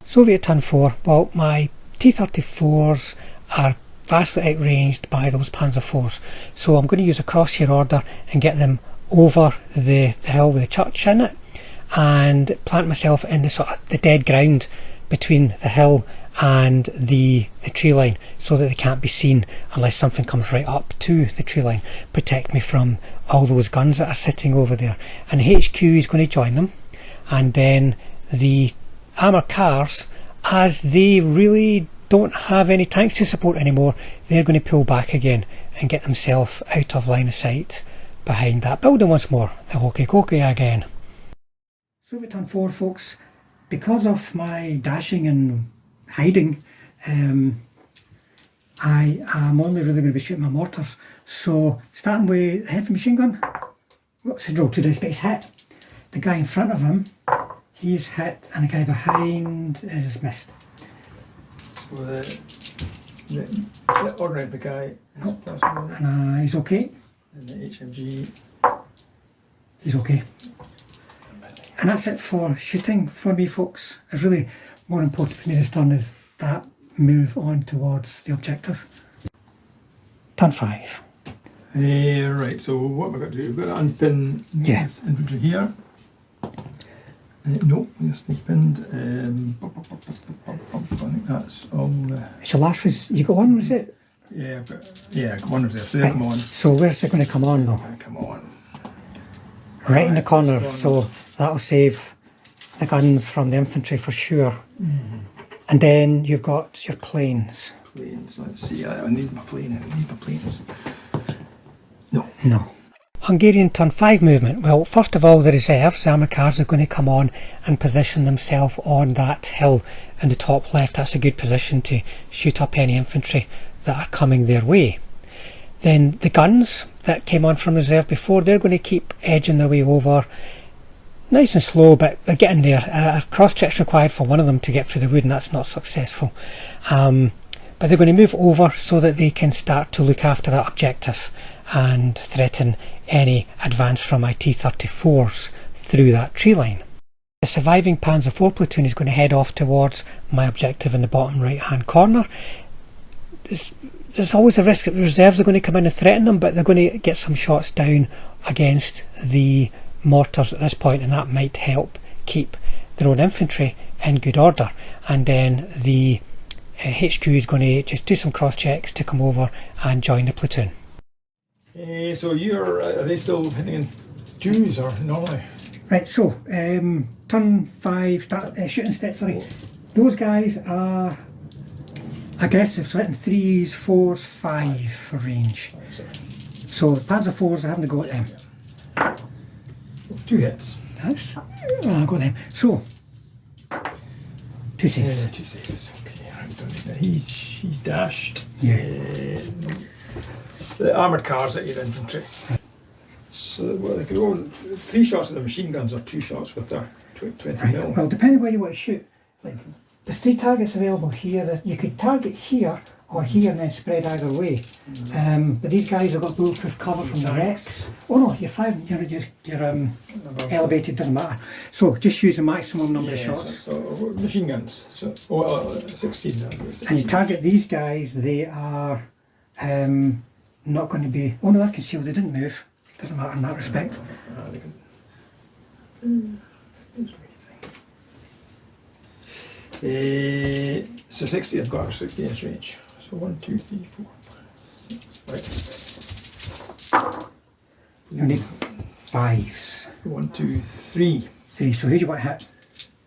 Soviet turn 4, well, my T34s are vastly outranged by those Panzer IVs, so I'm going to use a crosshair order and get them over the hill with the church in it and plant myself in the sort of the dead ground between the hill and the tree line so that they can't be seen unless something comes right up to the tree line. Protect me from all those guns that are sitting over there. And the HQ is going to join them, and then the armoured cars, as they really don't have any tanks to support anymore, they're going to pull back again and get themselves out of line of sight behind that building once more. The hokey cokey again. Soviet turn 4, folks. Because of my dashing and hiding, I am only really going to be shooting my mortars. So starting with a heavy machine gun, whoops, he's rolled 2 dice, but he's hit. The guy in front of him, he's hit, and the guy behind is missed. So the ordinary guy is possible. And he's okay. And the HMG. He's okay. And that's it for shooting for me, folks. It's really more important for me this turn is that move on towards the objective. Turn 5. Right, so what have I got to do? We've got to unpin this infantry here. No, we're still pinned. I think that's all. It's your last you got one, was it? Yeah, I got one reserve. So they'll come on. So where's it going to come on though? Come on. Right in the corner, so that'll save the guns from the infantry for sure. Mm-hmm. And then you've got your planes. Planes, let's see, I need my plane, I need my planes. No. Hungarian turn 5 movement. Well, first of all, the reserves, the armoured cars, are going to come on and position themselves on that hill in the top left. That's a good position to shoot up any infantry that are coming their way. Then the guns that came on from reserve before, they're going to keep edging their way over nice and slow, but they're getting there. Cross checks required for one of them to get through the wood, and that's not successful. But they're going to move over so that they can start to look after that objective and threaten any advance from my T34s through that tree line. The surviving Panzer IV platoon is going to head off towards my objective in the bottom right hand corner. There's always a risk that the reserves are going to come in and threaten them, but they're going to get some shots down against the mortars at this point, and that might help keep their own infantry in good order. And then the HQ is going to just do some cross checks to come over and join the platoon. So are they still hitting in twos or normally? Right, so turn 5, start shooting step, sorry. Those guys are aggressive, so hitting 3s, 4s, 5s for range. So Panzer IVs are having to go at them. 2 hits. That's, I got them. So, 2 saves. 2 saves, okay. He's dashed. Yeah. The armoured cars at your infantry. So they could go 3 shots at the machine guns or 2 shots with their 20mm. Well, depending where you want to shoot. Like, there's 3 targets available here. That you could target here or here and then spread either way. But these guys have got bulletproof cover from the wrecks. Oh no, you're firing. You're elevated. Doesn't matter. So just use the maximum number of shots. So machine guns. So 16. And you target these guys. They are not going to be. Oh no, they're concealed. They didn't move. Doesn't matter in that respect. So 60. I've got a 60-inch range. So 1, 2, 3, 4, 5, 6. Right. You need 5s. 1, 2, 3. 3. So who do you want to hit?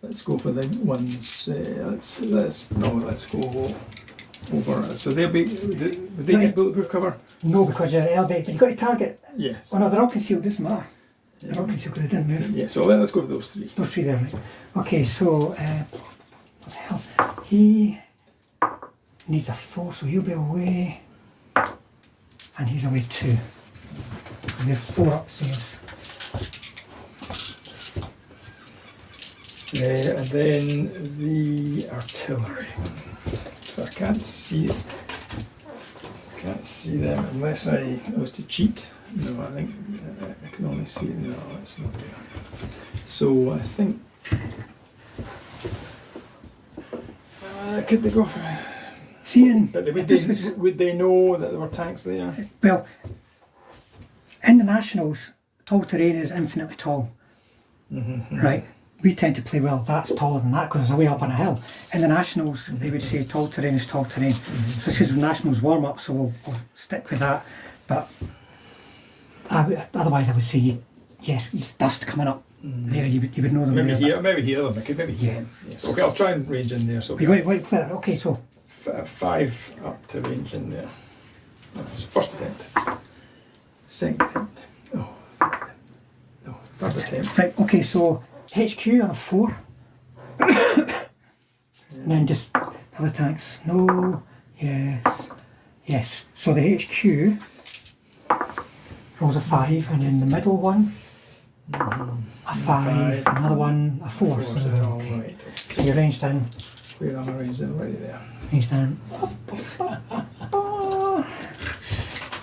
Let's go for the ones. Let's go over. So they'll be. Would they get bulletproof cover? No, because you're elevated. But you've got to target. Yes. Oh no, they're all concealed. Doesn't matter. They're all concealed because they didn't move. Yeah. So let's go for those 3. Those 3 there, right? Okay. So what the hell? He needs a 4, so he'll be away, and he's away 2. And they're 4 up saves. And then the artillery. So I can't see them unless I was to cheat. No, I think I can only see it. No, it's not there. So I think could they go for? Seeing, but would they know that there were tanks there? Well, in the Nationals, tall terrain is infinitely tall. Right? We tend to play, well, that's taller than that because it's way up on a hill. In the Nationals, they would say tall terrain is tall terrain. So this is the Nationals warm up, so we'll stick with that. But otherwise, I would say, yes, it's dust coming up there. You would know them. Maybe there, here, maybe here. Maybe here. Yes. Okay, I'll try and range in there. So wait, okay, so 5 up to range in there. So first attempt, second attempt, third attempt, third attempt. Right. Okay, so HQ on a 4. And then just other tanks. No. Yes. So the HQ rolls a 5, and then the middle one a 5, another one a 4. So, okay. Right. So you're ranged in. Where am I ranged in? Right there. Ranged in.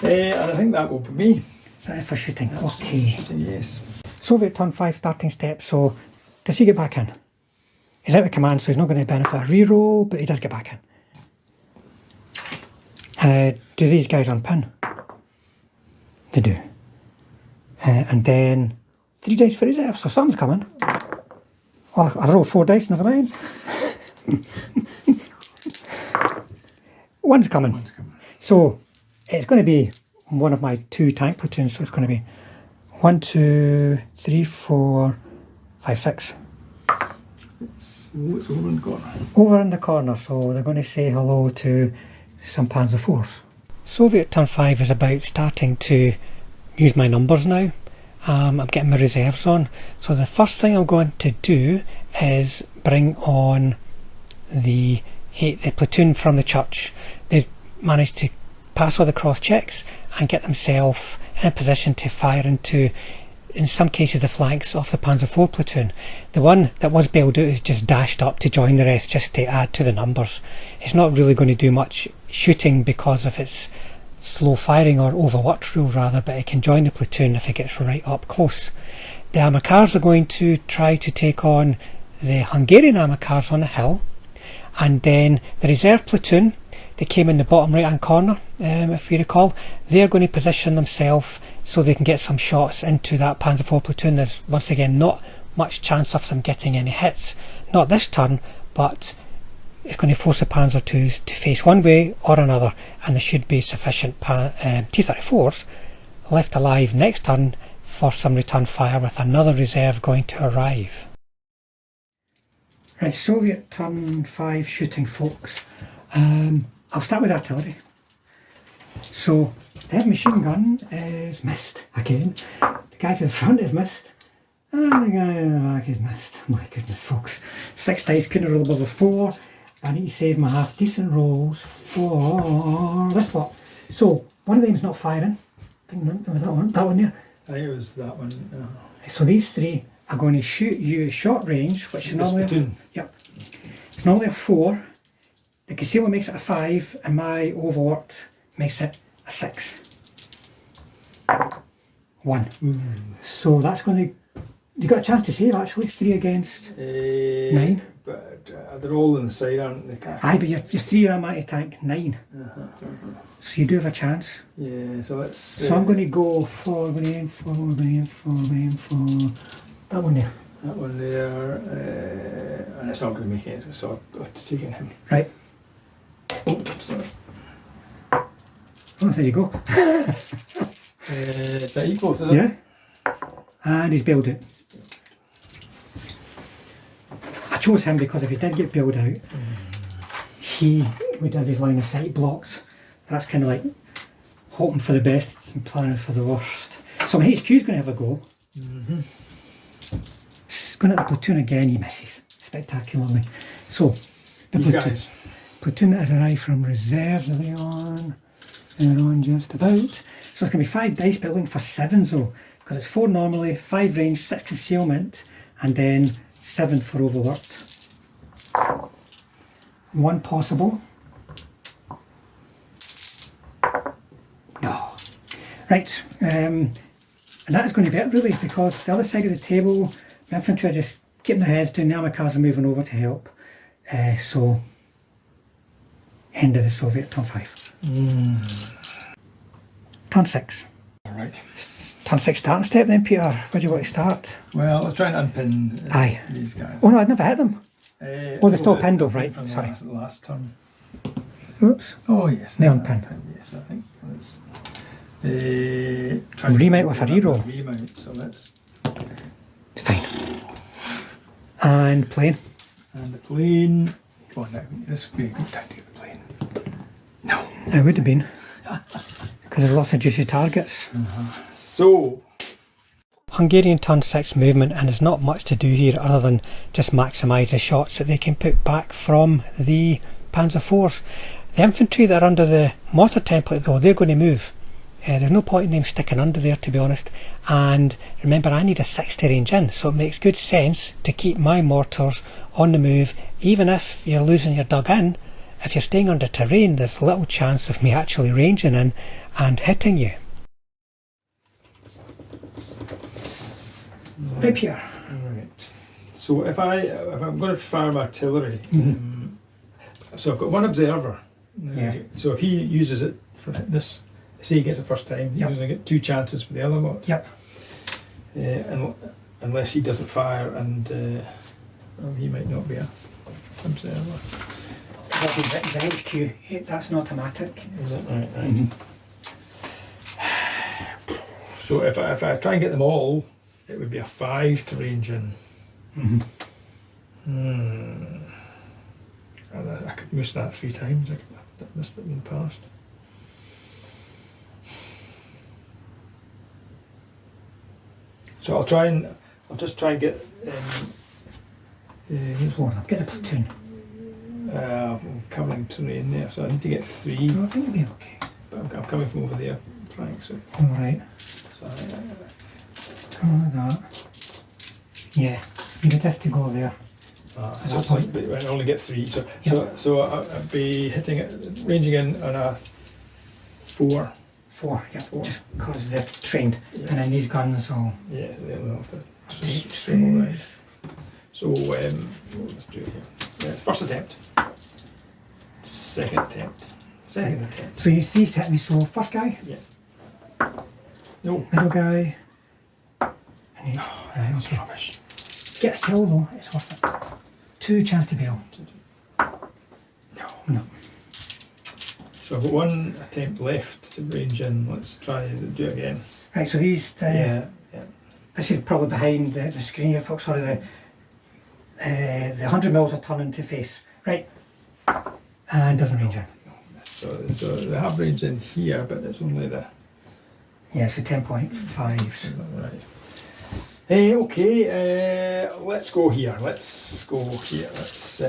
And I think that will be me. Is that it for shooting? Okay. Shooting, yes. Soviet turn 5 starting step. So does he get back in? He's out of command, so he's not going to benefit a reroll, but he does get back in. Do these guys unpin? They do. And then 3 dice for reserve, so something's coming. Oh, I've rolled 4 dice, never mind. One's coming. So it's going to be one of my 2 tank platoons, so it's going to be 1, 2, 3, 4, 5, 6. It's over in the corner. Over in the corner, so they're going to say hello to some Panzer IVs. Soviet turn 5 is about starting to use my numbers now. I'm getting my reserves on. So the first thing I'm going to do is bring on the platoon from the church. They've managed to pass all the cross checks and get themselves in a position to fire into in some cases the flanks of the Panzer IV platoon. The one that was bailed out is just dashed up to join the rest, just to add to the numbers. It's not really going to do much shooting because of its slow firing, or overworked rule rather, but it can join the platoon if it gets right up close. The armoured cars are going to try to take on the Hungarian armoured cars on the hill, and then the reserve platoon, they came in the bottom right hand corner, if you recall. They're going to position themselves so they can get some shots into that Panzer IV platoon. There's once again not much chance of them getting any hits, not this turn, but it's going to force the Panzer IIs to face one way or another, and there should be sufficient T34s left alive next turn for some return fire, with another reserve going to arrive. Right, Soviet turn 5 shooting, folks. I'll start with artillery. So the heavy machine gun is missed again. The guy to the front is missed, and the guy in the back is missed. My goodness, folks. 6 dice, couldn't roll above a 4. I need to save my half decent rolls for this lot. So one of them's not firing. I think it was that one there. I think it was that one. So these 3 are going to shoot you at short range, which is normally it's normally a 4. The concealment makes it a 5, and my overworked makes it a 6. 1. So that's going to... You got a chance to save actually. 3 against 9. But they're all on the side, aren't they? Aye, but your 3 are anti-tank 9. So you do have a chance. Yeah, so let's... So I'm going to go for... We're going to aim for that one there. That one there, and it's not going to make it, so it's taking him. Right. Oh, sorry. Oh, there you go. Is that equal to that? Yeah. And he's bailed out. I chose him because if he did get bailed out, he would have his line of sight blocked. That's kind of like hoping for the best and planning for the worst. So my HQ's going to have a go. Going at the platoon again, he misses spectacularly. So the platoon that has arrived from reserves, are they on? They're on just about. So it's going to be 5 dice, but looking for 7s though, because it's 4 normally, 5 range, 6 concealment, and then 7 for overworked. 1 possible. No. Right, and that is going to be it really, because the other side of the table, the infantry are just keeping their heads down, the armoured cars are moving over to help. So, end of the Soviet turn 5. Turn 6. Alright. Turn 6 starting step then, Peter. Where do you want to start? Well, I'll try and unpin these guys. Oh no, I'd never hit them. They're still pinned though, right? From Sorry. The last turn. Oops. Oh yes. They unpin. Yes, I think let's... remount with a reroll. Remount, so let's... It's fine. And plane. And the plane... Come on now, this would be a good time to get the plane. No. It would have been. Because there's lots of juicy targets. So... Hungarian turn 6 movement, and there's not much to do here other than just maximise the shots that they can put back from the Panzer IVs. The infantry that are under the mortar template though, they're going to move. There's no point in them sticking under there, to be honest, and remember I need a 60 range in, so it makes good sense to keep my mortars on the move. Even if you're losing your dug in, if you're staying under terrain, there's little chance of me actually ranging in and hitting you. Right, Peter. Right. So if I'm going to fire my artillery, so I've got 1 observer. Yeah. So if he uses it for this, say he gets it first time, he's going to get 2 chances for the other lot. Yep. Unless he doesn't fire, and he might not be a observer. That's an HQ. That's an automatic. Is it right? Right. So if I try and get them all, it would be a 5 to range in. I could miss that 3 times. I've missed it in the past. So I'll just try and get Get the platoon. covering terrain there, so I need to get 3. No, I think it'll be okay. But I'm coming from over there, Frank. So Alright. so So that. Yeah, you would have to go there. But I only get 3. So Yeah. so I'd be hitting it, ranging in on a 4. 4, yeah, 4. just because they're trained. Yeah. And then these guns will Yeah, they'll have to take swivel around. So let's do it here. Yeah, first attempt. Second attempt. Second attempt. So these hit me, so first guy, No. middle guy, and right, That's okay. rubbish. Get a kill though, it's worth it. 2 chance to bail. No. So I've got 1 attempt left to range in. Let's try to do it again. Right, so these, Yeah. this is probably behind the screen here, folks. Sorry, the 100 mils are turning to face. Right, and doesn't range in. So they have range in here, but it's only the. Yeah, it's a 10.5s. Right. Okay, let's go here. Let's go here. Let's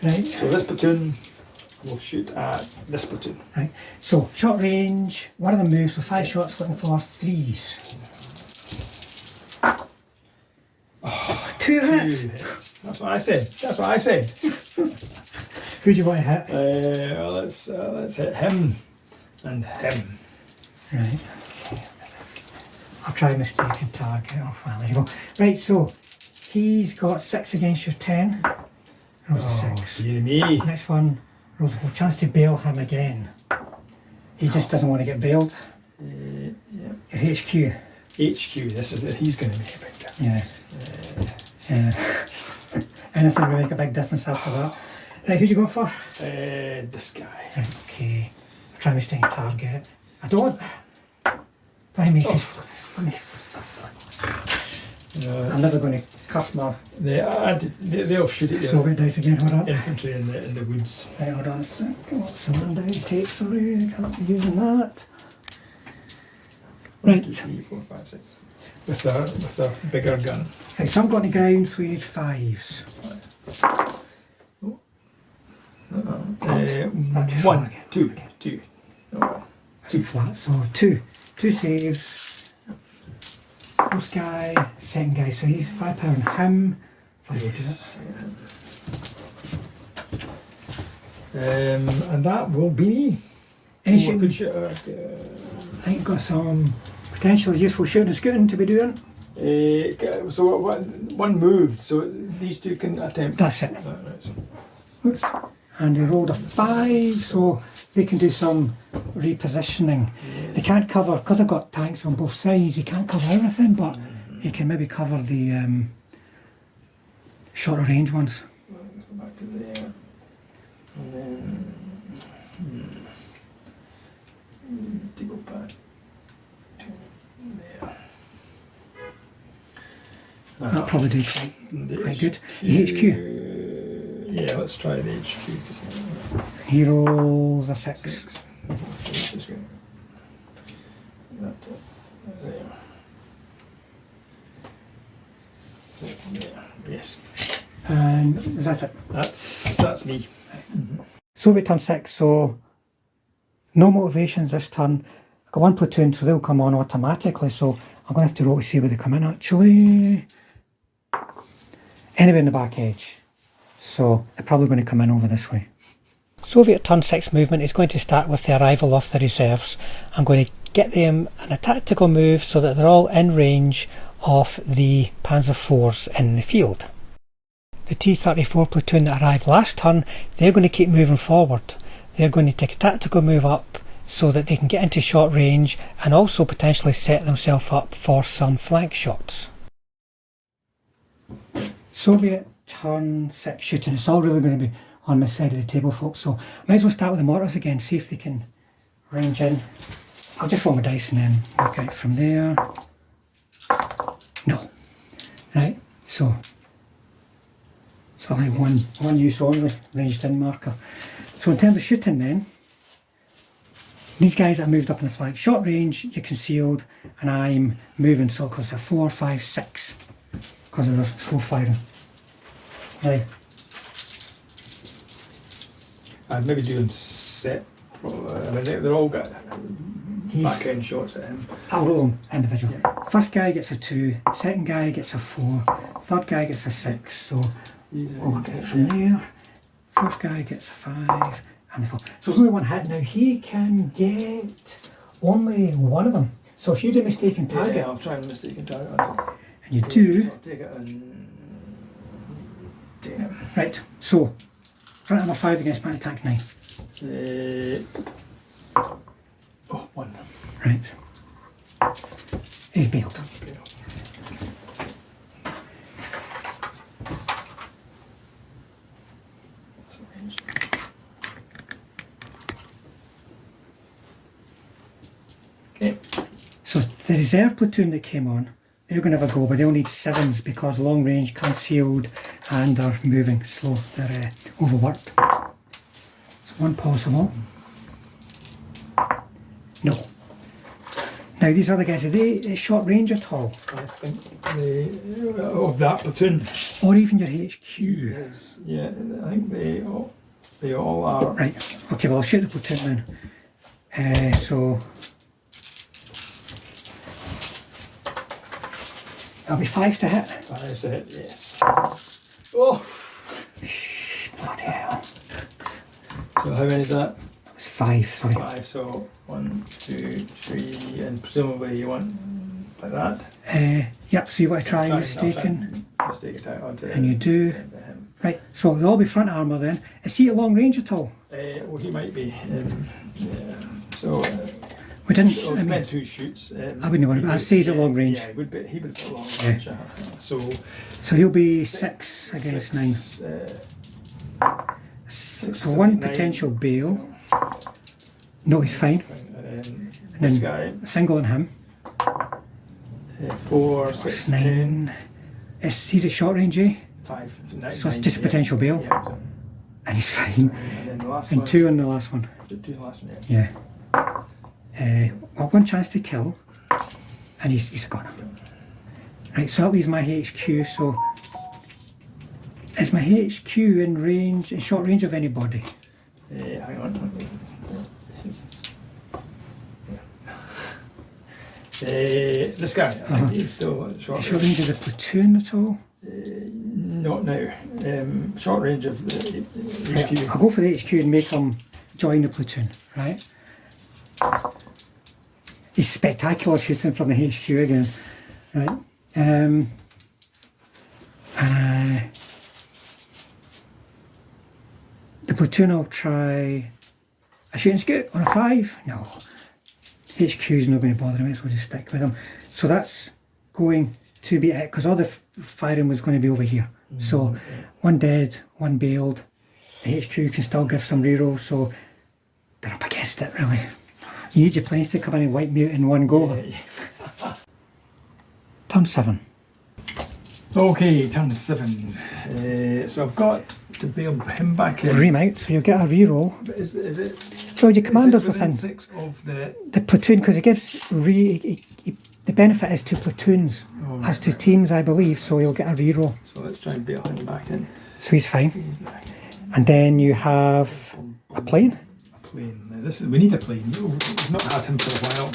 Right. so this platoon will shoot at this platoon. Right. So short range, one of them moves, so 5 shots looking for 3s. Oh, 2 hits. 2 hits. That's what I said. That's what I said. Who do you want to hit? Let's hit him and him. Right. I'll try mistaken target. Oh, well, there you go. Right, so he's got 6 against your 10. Rolls a 6. Dear me. Next one, rolls a 4. Chance to bail him again. He just doesn't want to get bailed. Yeah. Your HQ. HQ. This is he's going to make a big difference. Yeah. Anything will make a big difference after that. Right, who do you go for? This guy. Right, okay. I'll try mistaken target. I don't. By me, I'm never going to cuss my They'll shoot at Soviet dice again. Hold up. infantry in the woods. Right, hold on a sec. Some dice tape, sorry. Can't be using that. Right. 1, 2, 3, 4, 5, 6. With their bigger gun. Right, so I'm going to ground, so we need 5s. That's 1, flag. 2, 2. No. 2 flat, so 2 saves. First guy, second guy, so he's £5 him. 5 Yes. And that will be Any so a good shooting? shooter. I think you've got some potentially useful shooting and scooting to be doing. So one moved, so these 2 can attempt. That's it. Right, so. Oops. And he rolled a 5, so they can do some repositioning. Yes. They can't cover, because I've got tanks on both sides, he can't cover everything, but he can maybe cover the shorter range ones. Let's go back to there. And then need to go back to there. That'll probably do quite good. The HQ. Yeah, let's try the HQ. He rolls a 6. 6. There. Yes. And is that it? That's me. Soviet turn 6, so no motivations this turn. I've got 1 platoon, so they'll come on automatically, so I'm going to have to roll to see where they come in actually. Anyway in the back edge. So they're probably going to come in over this way. Soviet turn 6 movement is going to start with the arrival of the reserves. I'm going to get them in a tactical move so that they're all in range of the Panzer IVs in the field. The T34 platoon that arrived last turn, they're going to keep moving forward. They're going to take a tactical move up so that they can get into short range and also potentially set themselves up for some flank shots. Soviet turn 6 shooting. It's all really going to be on this side of the table, folks, so I might as well start with the mortars again, see if they can range in. I'll just roll my dice and then work out from there. No. Right, so I have one use only, ranged in marker. So in terms of shooting then, these guys are moved up in the flank. Short range, you're concealed, and I'm moving, so because they're 4, 5, 6, because of their slow firing. Right. I'd maybe do them set. I mean, they're all got background shots at him. I'll roll them individually. Yeah. First guy gets a 2, second guy gets a 4, third guy gets a 6, so we'll get it from there. Fourth guy gets a 5 and a 4. So there's only one hit. Now he can get only one of them. So if you do mistaken target, Yeah, I'll try and mistaken target. and you do, So I'll take it and take it. right, so front armour 5 against man attack 9. Oh, 1. Right. He's bailed. Okay. So the reserve platoon that came on, they're going to have a go, but they'll need 7s because long range, concealed, and are moving slow. They're overworked. So one possible. No. Now these other guys, are they short range at all? I think of that platoon. Or even your HQ? Yes, yeah, I think they all are. Right, okay, well I'll shoot the platoon then. So that'll be 5 to hit. 5 to hit, yes. Oh! Bloody hell. So how many is that? It's 5, sorry. 5, so 1, 2, 3, and presumably you want like that? Yep, so you want to try mistaken. Mistake it out onto And you do. him. Right, so they'll all be front armour then. Is he at long range at all? Well, he might be. Yeah. So We didn't, it depends who shoots. I wouldn't worry, but I'd say he's at long range. Yeah, he would be at long Yeah. range. So he'll be 6 against 9. So one 9. potential bail. No, he's fine. And And this then guy, single on him. 4, 6, 10, 9. He's at short range, eh? 5, 9. So it's just a potential bail. Yeah, so- And he's fine. and then the last And one. 2 on the last one. 2 on the last one, yeah. Yeah. Well, one chance to kill. And he's gone. Right, so that leaves my HQ, so is my HQ in range, in short range of anybody? Hang on. This guy, I think he's still at short Short range. range of the platoon at all? Not now. Short range of the Right, HQ. I'll go for the HQ and make him join the platoon, right? He's spectacular shooting from the HQ again, right? The platoon will try a shooting scoot on a 5. No. HQ's not going to bother him, so we'll just stick with him. So that's going to be it, because all the firing was going to be over here. So one dead, one bailed. The HQ can still give some rerolls, so they're up against it really. You need your planes to come in and wipe me out in one go. Yeah. Turn 7. Okay, turn 7. So I've got to bail him back in. Ream out, so you'll get a reroll. But is it? So your commander's is it within 6 of the? the platoon, because it gives the benefit is to platoons Oh, as to right. teams, I believe. So you'll get a reroll. So let's try and bail him back in. So he's fine. And then you have a plane. A plane. Now we need a plane. We've not had him for a while.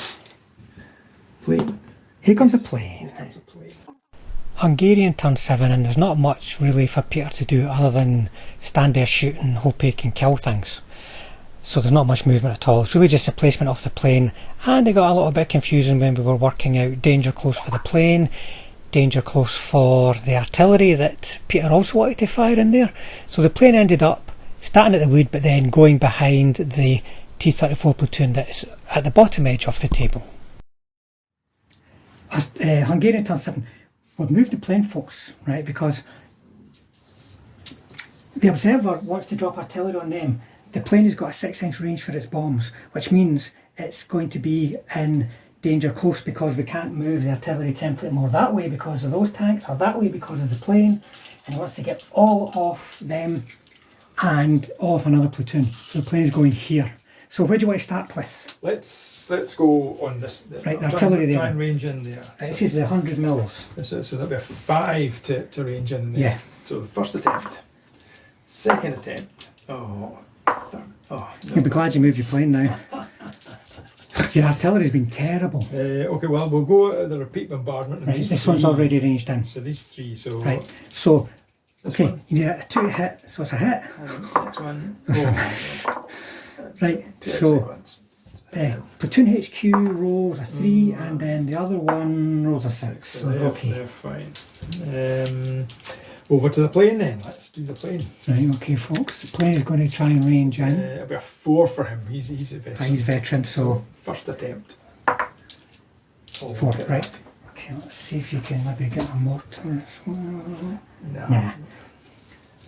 Plane. Here comes a plane. Here comes a plane. Hungarian turn 7, and there's not much really for Peter to do other than stand there, shoot, and hope he can kill things. So there's not much movement at all. It's really just a placement of the plane, and it got a little bit confusing when we were working out danger close for the plane, danger close for the artillery that Peter also wanted to fire in there. So the plane ended up starting at the wood, but then going behind the T34 platoon that is at the bottom edge of the table. Hungarian turn 7. We'll move the plane, folks, right, because the observer wants to drop artillery on them. The plane has got a 6-inch range for its bombs, which means it's going to be in danger close because we can't move the artillery template more that way because of those tanks or that way because of the plane, and he wants to get all off them and all off another platoon. So the plane's going here. So where do you want to start with? Let's go on this. Right, artillery there. Try and range in there. This is 100 mils. So that'll be a 5 to range in there. Yeah. So the first attempt. Second attempt. Oh. Third. Oh. No. You'll be glad you moved your plane now. Your artillery's been terrible. Okay, well, we'll go at the repeat bombardment. Right, this one's already ranged in. So these three, so... Right, so, okay, one. you need a 2 to hit, so it's a hit. And next one. Right, Two so, extra ones. platoon HQ rolls a 3, and then the other one rolls a 6. So, okay. They're fine. Over to the plane then. Let's do the plane. Right, okay, folks. The plane is going to try and range in. It'll be a 4 for him. He's a veteran. He's veteran, so First attempt. 4, right. Okay, let's see if you can maybe get a mortar as well. Nah.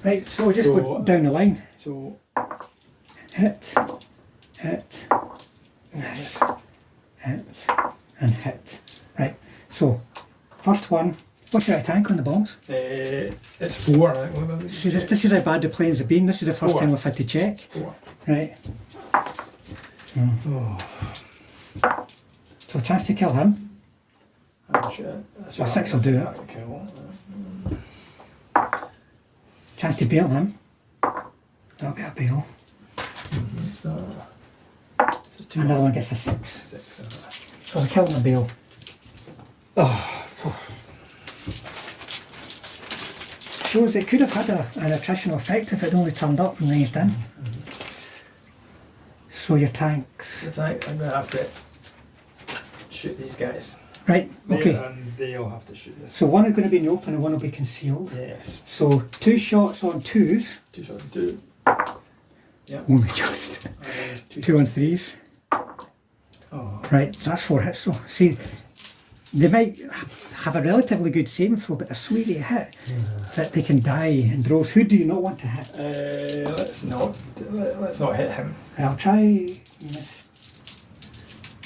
Right, so we'll just go down the line. So Hit, miss, hit, and hit. Right, so first one. What's your tank on the bombs? it's 4. I think. This is how bad the planes have been. This is the first 4. time we've had to check. 4. Right. Oh. So a chance to kill him. That's A 6 will do it. Chance to bail him. That'll be a bail. Another one gets a 6. So a kill and a bail. Shows it could have had an attritional effect if it only turned up and ranged in. So your tanks. I'm going to have to shoot these guys. Right, okay. And they'll have to shoot this. So one is going to be in the open and one will be concealed. Yes. So 2 shots on 2s. 2 shots on 2. Yeah. Only just. 2 on 3s. Oh. Right, so that's 4 hits. So see, they might have a relatively good saving throw, but they're so easy to hit that they can die in throws. Who do you not want to hit? Let's not hit him. Right, I'll try.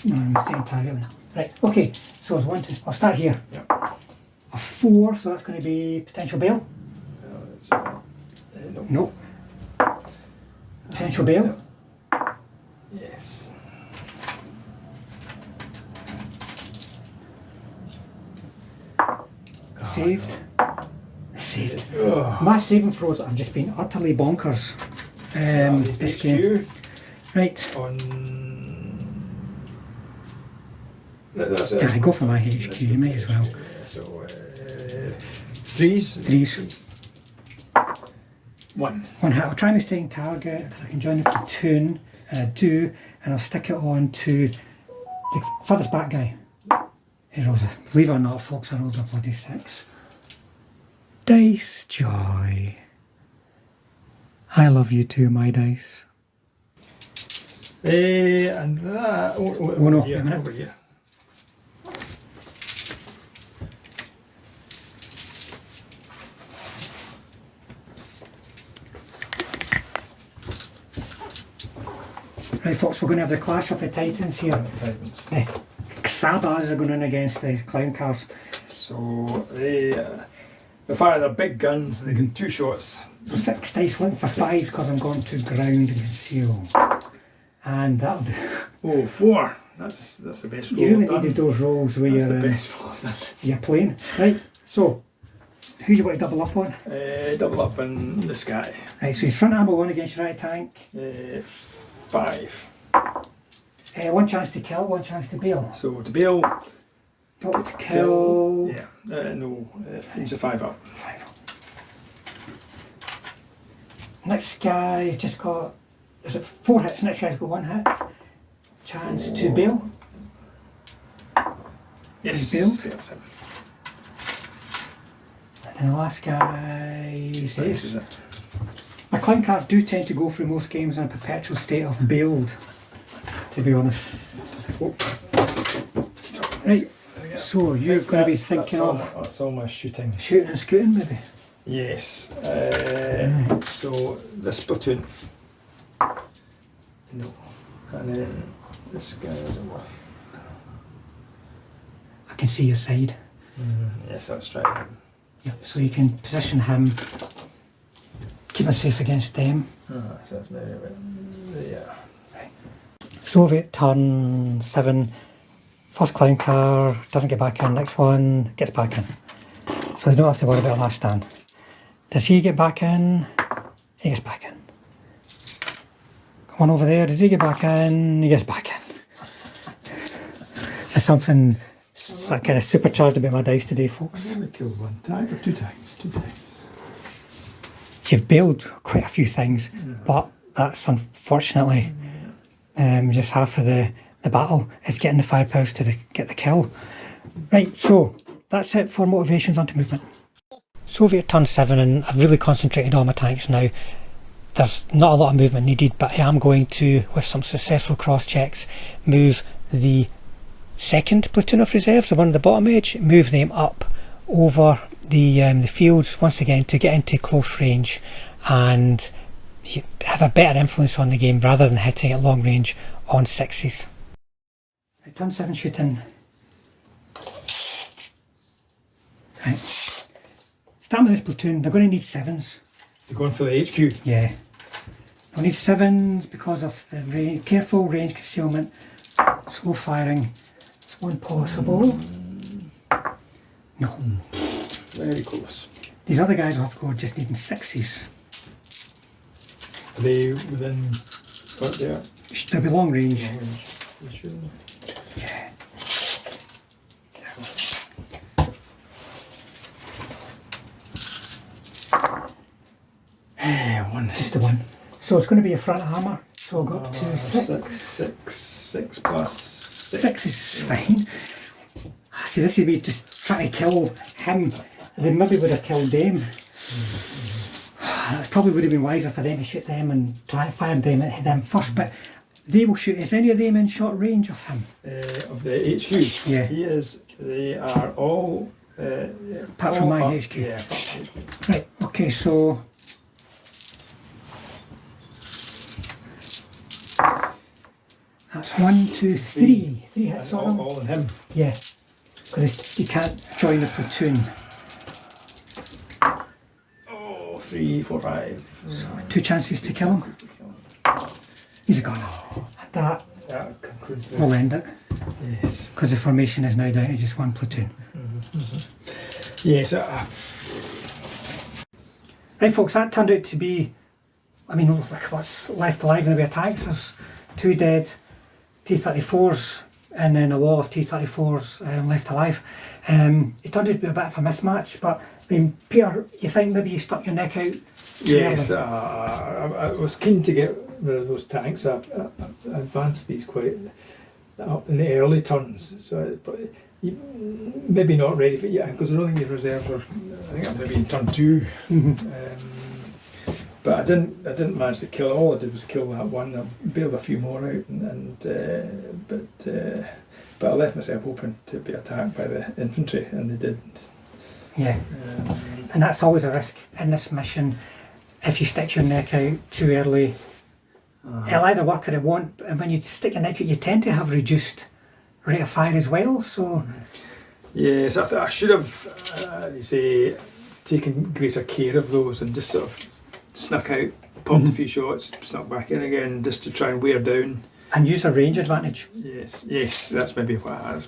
No, I'm mistaken target. Right, okay. So it's 1, 2. I'll start here. Yep. A 4, so that's going to be potential bail. No. Nope. Potential bail. Yes. Saved. Saved. Oh. My saving throws have just been utterly bonkers. This game. Right. On. Yeah, go for my HQ, you might as well. So, 3s? 3s. 1. 1 hit. I'll try and stay in target if I can join the platoon, and I do, and I'll stick it on to the furthest back guy. He rolls a, believe it or not, folks, I rolled a bloody 6. Dice joy. I love you too, my dice. And that. Oh no, here, wait a minute. over here. Right, folks, we're going to have the clash of the Titans here. Titans. The Xabas are going in against the clown cars. So they fire their big guns. They get 2 shots. So 6 dice looking for 5s because I'm going to ground and conceal. And that'll do. Oh, 4. That's the best roll. You really I've done. needed those rolls where That's the you're, best roll I've done. you're playing. Right, so who you want to double up on? Double up on this guy. Right, so your front ammo 1 against your right tank. 5. 1 chance to kill, 1 chance to bail. So to bail. Double to kill. Yeah. No. He's a 5 up. 5 up. Next guy's just got. Is it 4 hits? Next guy's got 1 hit. Chance to bail. Yes. He bailed. Fails him. And the last guy This saves. is it. My clown cars do tend to go through most games in a perpetual state of bailed, to be honest. Oh. Right, so you're going to be thinking of That's all my shooting. shooting and scooting maybe? Yes. So this platoon. No. And then this guy isn't worth. I can see your side. Yes, that's right. Yep, so you can position him, keep him safe against them. So that's maybe, yeah. Soviet turn 7, first clown car, doesn't get back in, next one gets back in. So they don't have to worry about last stand. Does he get back in? He gets back in. Come on over there, does he get back in? He gets back in. something kind of supercharged about my dice today, folks. I've only killed one tank, or two tanks. You've bailed quite a few things, but that's unfortunately just half of the battle is getting the firepower to get the kill. Right, so that's it for motivations onto movement. Soviet turn 7, and I've really concentrated on my tanks now. There's not a lot of movement needed, but I am going to, with some successful cross checks, move the second platoon of reserves, the one at the bottom edge, move them up over the fields once again to get into close range and have a better influence on the game rather than hitting at long range on 6s. Right, turn 7 shooting. Right. Starting with this platoon, they're going to need 7s. They're going for the HQ. Yeah. They'll need 7s because of the careful range concealment, slow firing. It's one possible. No. Very close. These other guys will have to go just needing 6s. Are they within what they are? They'll be long range. Sure. Yeah. One. Just the one. So it's going to be a front hammer. So I'll go up to 6. 6 plus 6. 6 is fine. See, this would be just trying to kill him. They maybe would have killed them. It probably would have been wiser for them to shoot them and try to fire them and hit them first, but they will shoot. Is any of them in short range of him? Of the HQ? Yeah. He is. They are all... Apart from my HQ? Yeah, apart from HQ. Right, okay, so... That's 1, 2, 3. 3 hits on him. All on him. Yeah, because you can't join the platoon. 3, 4, 5. So 2 chances to kill him. He's a gunner. That concludes the... will end it. Yes. Because the formation is now down to just 1 platoon. Yes. Right, folks, that turned out to be, I mean, like what's left alive in the way of tanks. There's 2 dead T34s and then a wall of T34s left alive. It turned out to be a bit of a mismatch, but I mean, Peter, you think maybe you stuck your neck out? Yes, I was keen to get rid of those tanks. I advanced these quite up in the early turns, so but maybe not ready for it yet because I don't think your reserves were. I think I'm maybe in turn 2. But I didn't manage to kill it. All I did was kill that one. I bailed a few more out, but I left myself open to be attacked by the infantry, and they did. Yeah, and that's always a risk in this mission. If you stick your neck out too early, it'll either work or it won't. And when you stick your neck out, you tend to have reduced rate of fire as well. So yes, I should have, you say, taken greater care of those and just sort of snuck out, popped a few shots, snuck back in again, just to try and wear down. And use a range advantage. Yes, that's maybe what I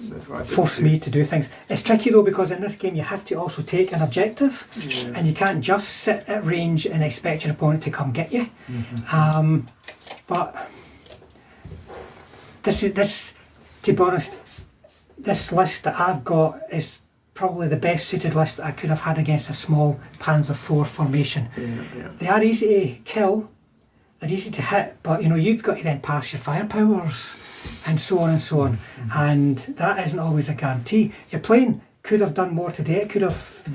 force me to do things. It's tricky though because in this game you have to also take an objective, and you can't just sit at range and expect your opponent to come get you. But this, to be honest, this list that I've got is probably the best suited list that I could have had against a small Panzer IV formation. They are easy to kill. They're easy to hit, but you know you've got to then pass your firepowers and so on and so on, and that isn't always a guarantee. Your plane could have done more today. It could have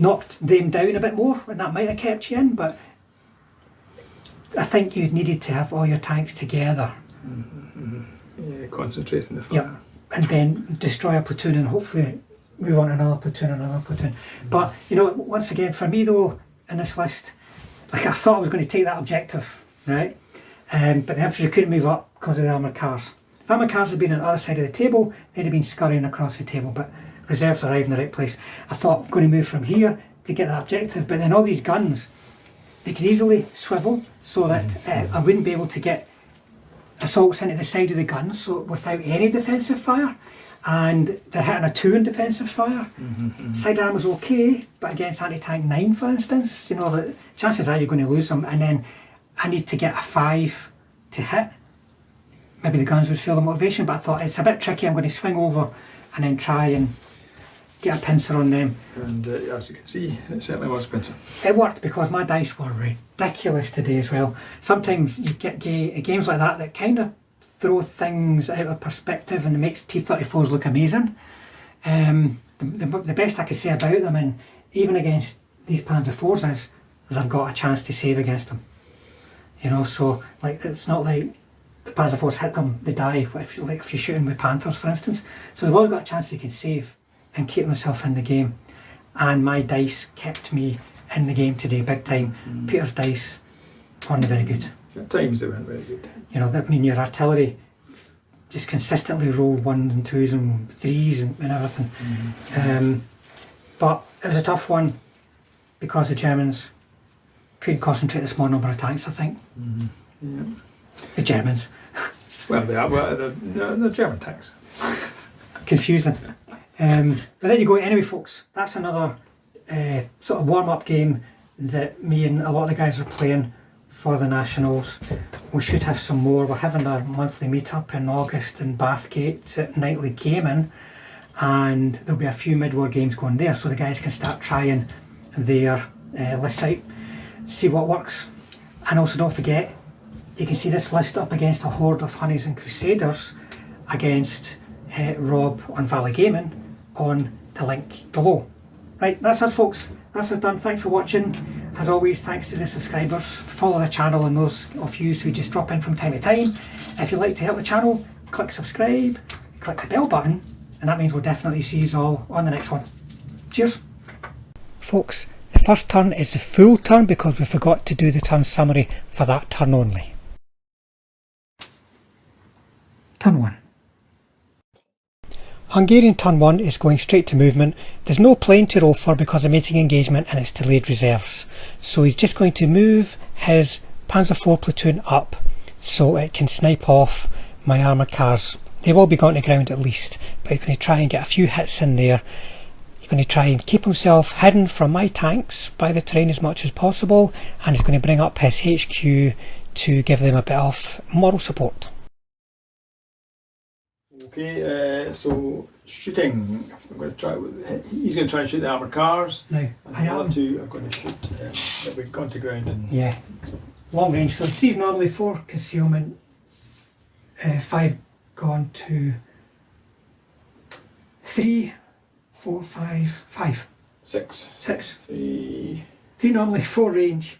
knocked them down a bit more, and that might have kept you in. But I think you needed to have all your tanks together. Yeah, concentrate on the fire. Yep, and then destroy a platoon, and hopefully move on to another platoon and another platoon. But you know, once again, for me though, in this list. Like I thought I was going to take that objective, right? But the infantry couldn't move up because of the armoured cars. If armoured cars had been on the other side of the table, they'd have been scurrying across the table, but reserves arrived in the right place. I thought I'm going to move from here to get that objective, but then all these guns, they could easily swivel so that I wouldn't be able to get assaults into the side of the gun so without any defensive fire. And they're hitting a 2 in defensive fire. Sidearm was okay, but against anti-tank 9 for instance, you know, the chances are you're going to lose them, and then I need to get a 5 to hit. maybe the guns would feel the motivation, but I thought it's a bit tricky. I'm going to swing over and then try and get a pincer on them. And as you can see, it certainly was a pincer. It worked because my dice were ridiculous today as well. Sometimes you get games like that kind of throw things out of perspective and it makes T34s look amazing. The best I could say about them, and even against these Panzer IVs, is I've got a chance to save against them. You know, so like it's not like the Panzer IVs hit them, they die if you're shooting with Panthers, for instance. So they've always got a chance they can save and keep themselves in the game. And my dice kept me in the game today, big time. Peter's dice weren't very good. At times they weren't very good. You know, that mean your artillery just consistently rolled 1s and 2s and 3s and everything. But it was a tough one because the Germans couldn't concentrate a small number of tanks, I think. Yeah. The Germans. Well, they are. Well, the German tanks. Confusing. But there you go. Anyway, folks, that's another sort of warm-up game that me and a lot of the guys are playing for the Nationals. We should have some more. We're having our monthly meet-up in August in Bathgate at Nightly Gaming, and there'll be a few mid-war games going there, so the guys can start trying their list out, see what works. And also don't forget, you can see this list up against a horde of Honeys and Crusaders against Rob on Valley Gaming on the link below. Right, that's us folks, that's us done. Thanks for watching. As always, thanks to the subscribers. Follow the channel and those of you who just drop in from time to time. If you'd like to help the channel, click subscribe, click the bell button, and that means we'll definitely see you all on the next one. Cheers. Folks, the first turn is the full turn because we forgot to do the turn summary for that turn only. Turn 1. Hungarian turn 1 is going straight to movement. There's no plane to roll for because of meeting engagement and it's delayed reserves. So he's just going to move his Panzer IV platoon up so it can snipe off my armoured cars. They will be going to ground at least, but he's going to try and get a few hits in there. He's going to try and keep himself hidden from my tanks by the terrain as much as possible, and he's going to bring up his HQ to give them a bit of moral support. Okay, so shooting. I'm going to try. He's going to try and shoot the armoured cars. Now, And the other two are going to shoot that we've gone to ground and. Yeah, long range. So 3 normally, 4 concealment, 5 gone to 3, 4, 5. 6. 3 normally, 4 range,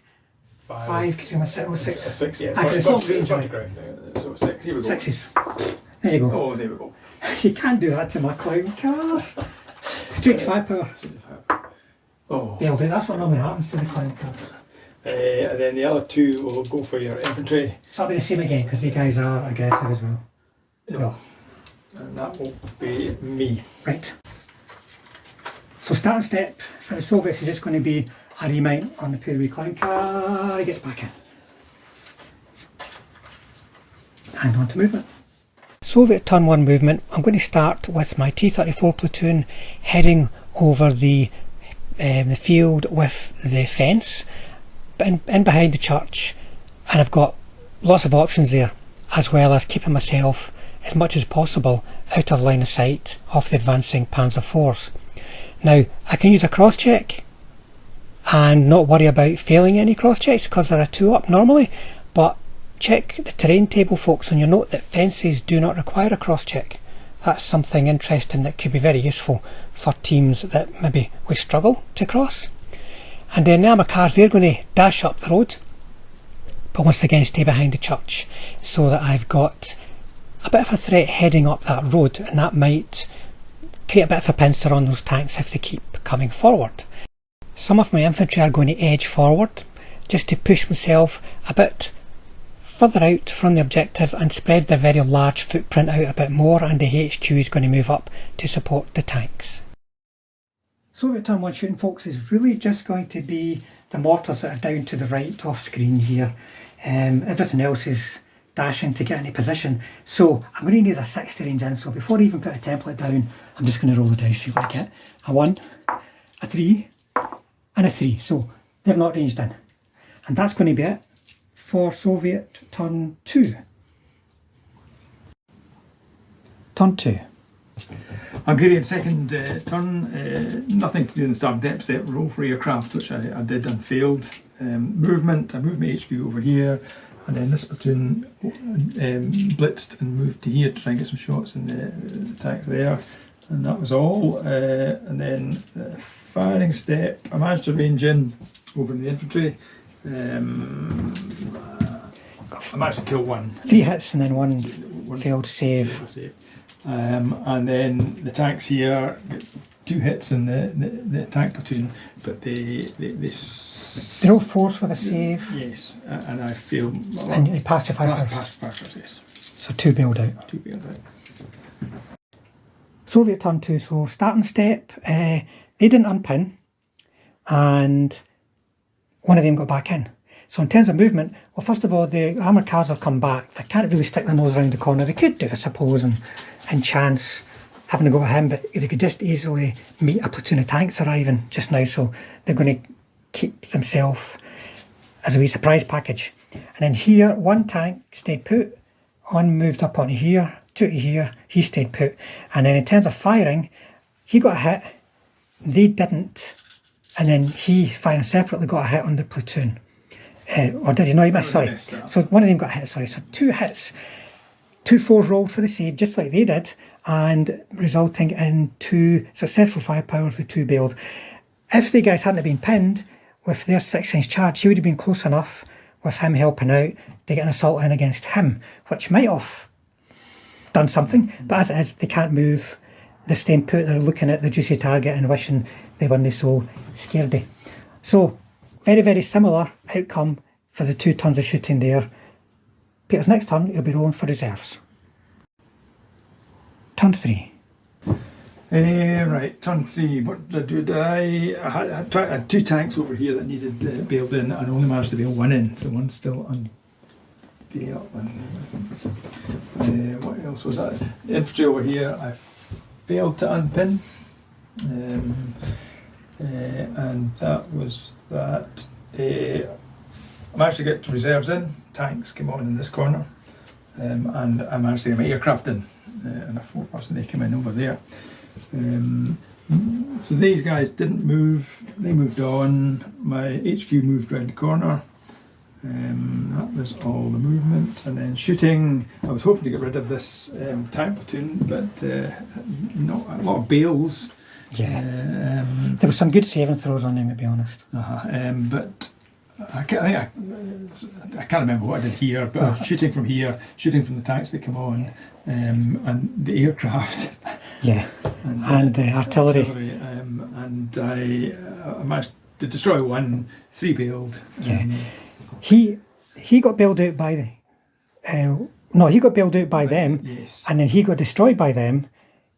5 concealment, 6. 6, yeah. It's long range. Gone to ground. So 6. Here we go. 6s. There you go. Oh, there we go. You can't do that to my clown car. Straight to 5 power. Oh. Yeah, okay, that's what normally happens to the clown car. And then the other 2 will go for your infantry. So that'll be the same again because these guys are aggressive as well. No. Well, And that will be me. right. So starting step for the Soviets is just going to be a remount on the poor wee clown car. He gets back in. And on to movement. Soviet turn 1 movement. I'm going to start with my T34 platoon heading over the field with the fence in behind the church, and I've got lots of options there, as well as keeping myself as much as possible out of line of sight of the advancing Panzer IVs. Now I can use a cross check and not worry about failing any cross checks because there are 2 up normally, but check the terrain table folks and you'll note that fences do not require a cross check. That's something interesting that could be very useful for teams that maybe we struggle to cross. And then the armoured cars, they're going to dash up the road, but once again stay behind the church so that I've got a bit of a threat heading up that road, and that might create a bit of a pincer on those tanks if they keep coming forward. Some of my infantry are going to edge forward just to push myself a bit further out from the objective and spread their very large footprint out a bit more, and the HQ is going to move up to support the tanks. Soviet turn 1 shooting folks is really just going to be the mortars that are down to the right off screen here. Everything else is dashing to get into position, so I'm going to need a 60 range in, so before I even put a template down I'm just going to roll the dice, see what I get. A 1, a 3 and a 3, so they've not ranged in, and that's going to be it for Soviet turn 2. Turn 2. Hungarian second turn, nothing to do in the start depth step roll for aircraft, which I did and failed. Movement, I moved my HQ over here, and then this platoon blitzed and moved to here to try and get some shots in the tanks there, and that was all. And then firing step, I managed to range in over in the infantry. I managed to kill one. 3 hits and then one failed save. And then the tanks here get 2 hits in the tank platoon, but they roll 4s for the save. Yes, and I failed. And you passed your 5 powers. Passed 5 powers, yes. So 2 bailed out. 2 bailed out. Soviet turn 2. So starting step, they didn't unpin, and one of them got back in. So in terms of movement, well, first of all, the armoured cars have come back. They can't really stick their nose around the corner. They could do, I suppose, and chance having to go with him, but they could just easily meet a platoon of tanks arriving just now, so they're going to keep themselves as a wee surprise package. And then here, one tank stayed put, one moved up onto here, 2 to here, he stayed put. And then in terms of firing, he got a hit, they didn't, and then he, firing separately, got a hit on the platoon. Or did he? No, he missed, sorry. So one of them got hit, sorry. So 2 hits, 2 4s rolled for the save, just like they did, and resulting in 2 successful firepowers with 2 bailed. If the guys hadn't been pinned with their 6-inch charge, he would have been close enough with him helping out to get an assault in against him, which might have done something, but as it is, they can't move. They're staying put, they're looking at the juicy target and wishing they weren't so scaredy. So, very, very similar outcome for the 2 turns of shooting there. Peter's next turn, he'll be rolling for reserves. Turn 3. Right, turn 3. What did I do? I had 2 tanks over here that needed bailed in, and only managed to bail 1 in, so one's still unbailed. What else was that? The infantry over here, I failed to unpin. And that was that. I managed to get reserves in, tanks came on in this corner, and I managed to get my aircraft in, and a 4-person, they came in over there. So these guys didn't move, they moved on, my HQ moved round the corner, that was all the movement. And then shooting, I was hoping to get rid of this tank platoon, but not a lot of bails. Yeah, there was some good saving throws on them, to be honest. But I can't remember what I did here, but I was shooting from here, shooting from the tanks that come on, and the aircraft. Yeah, and the artillery. And I managed to destroy 1, 3 bailed. Yeah, he got bailed out by the. No, he got bailed out by them, yes. And then he got destroyed by them.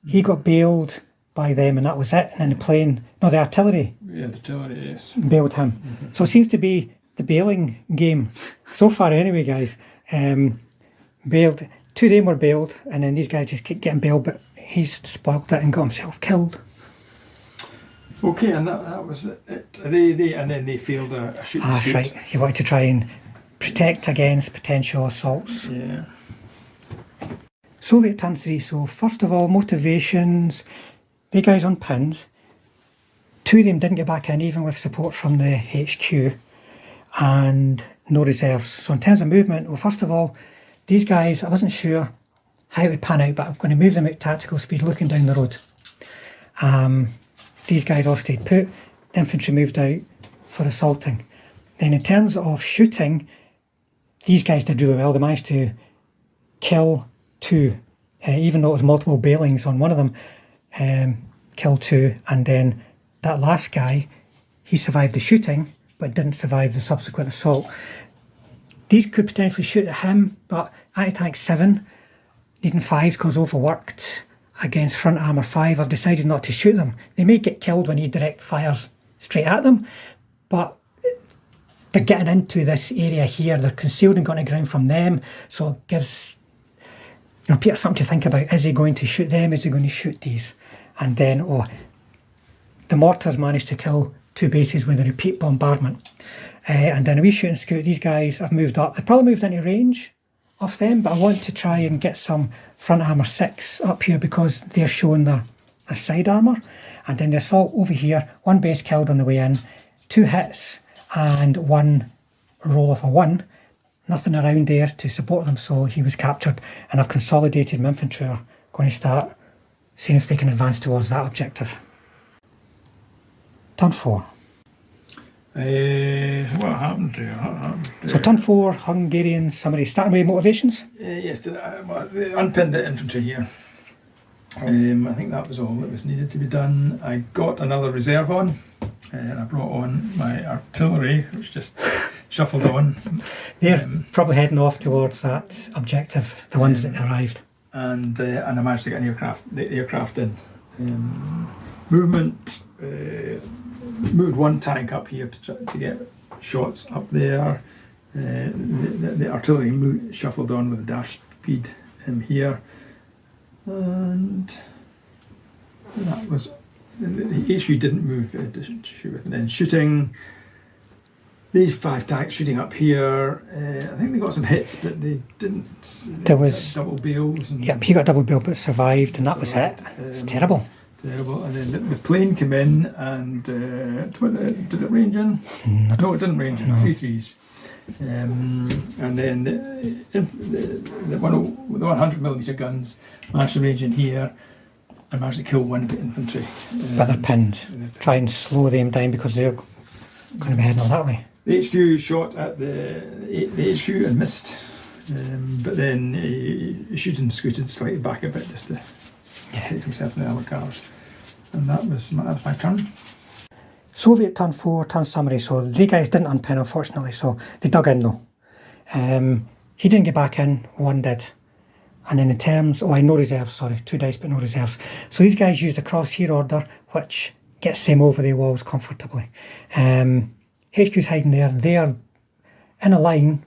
He got bailed by them, and that was it. And then the artillery. Yeah, the artillery, yes. Bailed him. Mm-hmm. So it seems to be the bailing game so far, anyway, guys. Bailed. 2 of them were bailed, and then these guys just keep getting bailed, but he's spoiled it and got himself killed. Okay, and that was it. And then they failed a shoot. That's right. He wanted to try and protect against potential assaults. Yeah. Soviet turn 3. So first of all, motivations. The guys unpinned. 2 of them didn't get back in, even with support from the HQ, and no reserves. So in terms of movement, well, first of all, these guys, I wasn't sure how it would pan out, but I'm going to move them at tactical speed, looking down the road. These guys all stayed put. The infantry moved out for assaulting. Then in terms of shooting, these guys did really well. They managed to kill 2, even though it was multiple bailings on one of them. Kill 2, and then that last guy, he survived the shooting but didn't survive the subsequent assault. These could potentially shoot at him, but anti-tank 7 needing 5s because overworked against front armour 5, I've decided not to shoot them. They may get killed when he direct fires straight at them, but they're getting into this area here, they're concealed and got on the ground from them, so it gives Peter something to think about. Is he going to shoot them? Is he going to shoot these? And then, the mortars managed to kill 2 bases with a repeat bombardment. And then a wee shooting scout, these guys have moved up. They probably moved into range of them, but I want to try and get some front armour 6 up here because they're showing their side armour. And then the assault over here, 1 base killed on the way in, 2 hits and 1 roll of a 1. Nothing around there to support them, so he was captured, and I've consolidated my infantry are going to start seeing if they can advance towards that objective. Turn 4. What happened to you? So turn 4, Hungarian summary. Starting with motivations? Yes, they unpinned the infantry here. I think that was all that was needed to be done. I got another reserve on, and I brought on my artillery, which just shuffled on. They're probably heading off towards that objective, the ones that arrived. And I managed to get the aircraft in. Movement, moved 1 tank up here to get shots up there. The artillery shuffled on with a dash speed here. And that was, the HQ didn't move to shoot with. And then shooting, these 5 tanks shooting up here, I think they got some hits, but they didn't. There was double bales. Yep, he got double bill but survived, and that was it. It's terrible. Terrible. And then the plane came in and did it range in? No, it didn't range in. No. 3 3s. And then the 100mm guns managed to range in here and managed to kill 1 of the infantry. But they're pinned. Try and slow them down because they're going to be heading all that way. The HQ shot at the HQ and missed, but then he shooted and scooted slightly back a bit just to take himself in the armoured cars. And that was my turn. Soviet turn 4, turn summary. So the guys didn't unpin, unfortunately, so they dug in though. He didn't get back in, 1 did. And then in terms, no reserves, sorry, 2 dice but no reserves. So these guys used a crosshair order, which gets them over the walls comfortably. HQ's hiding there. They're in a line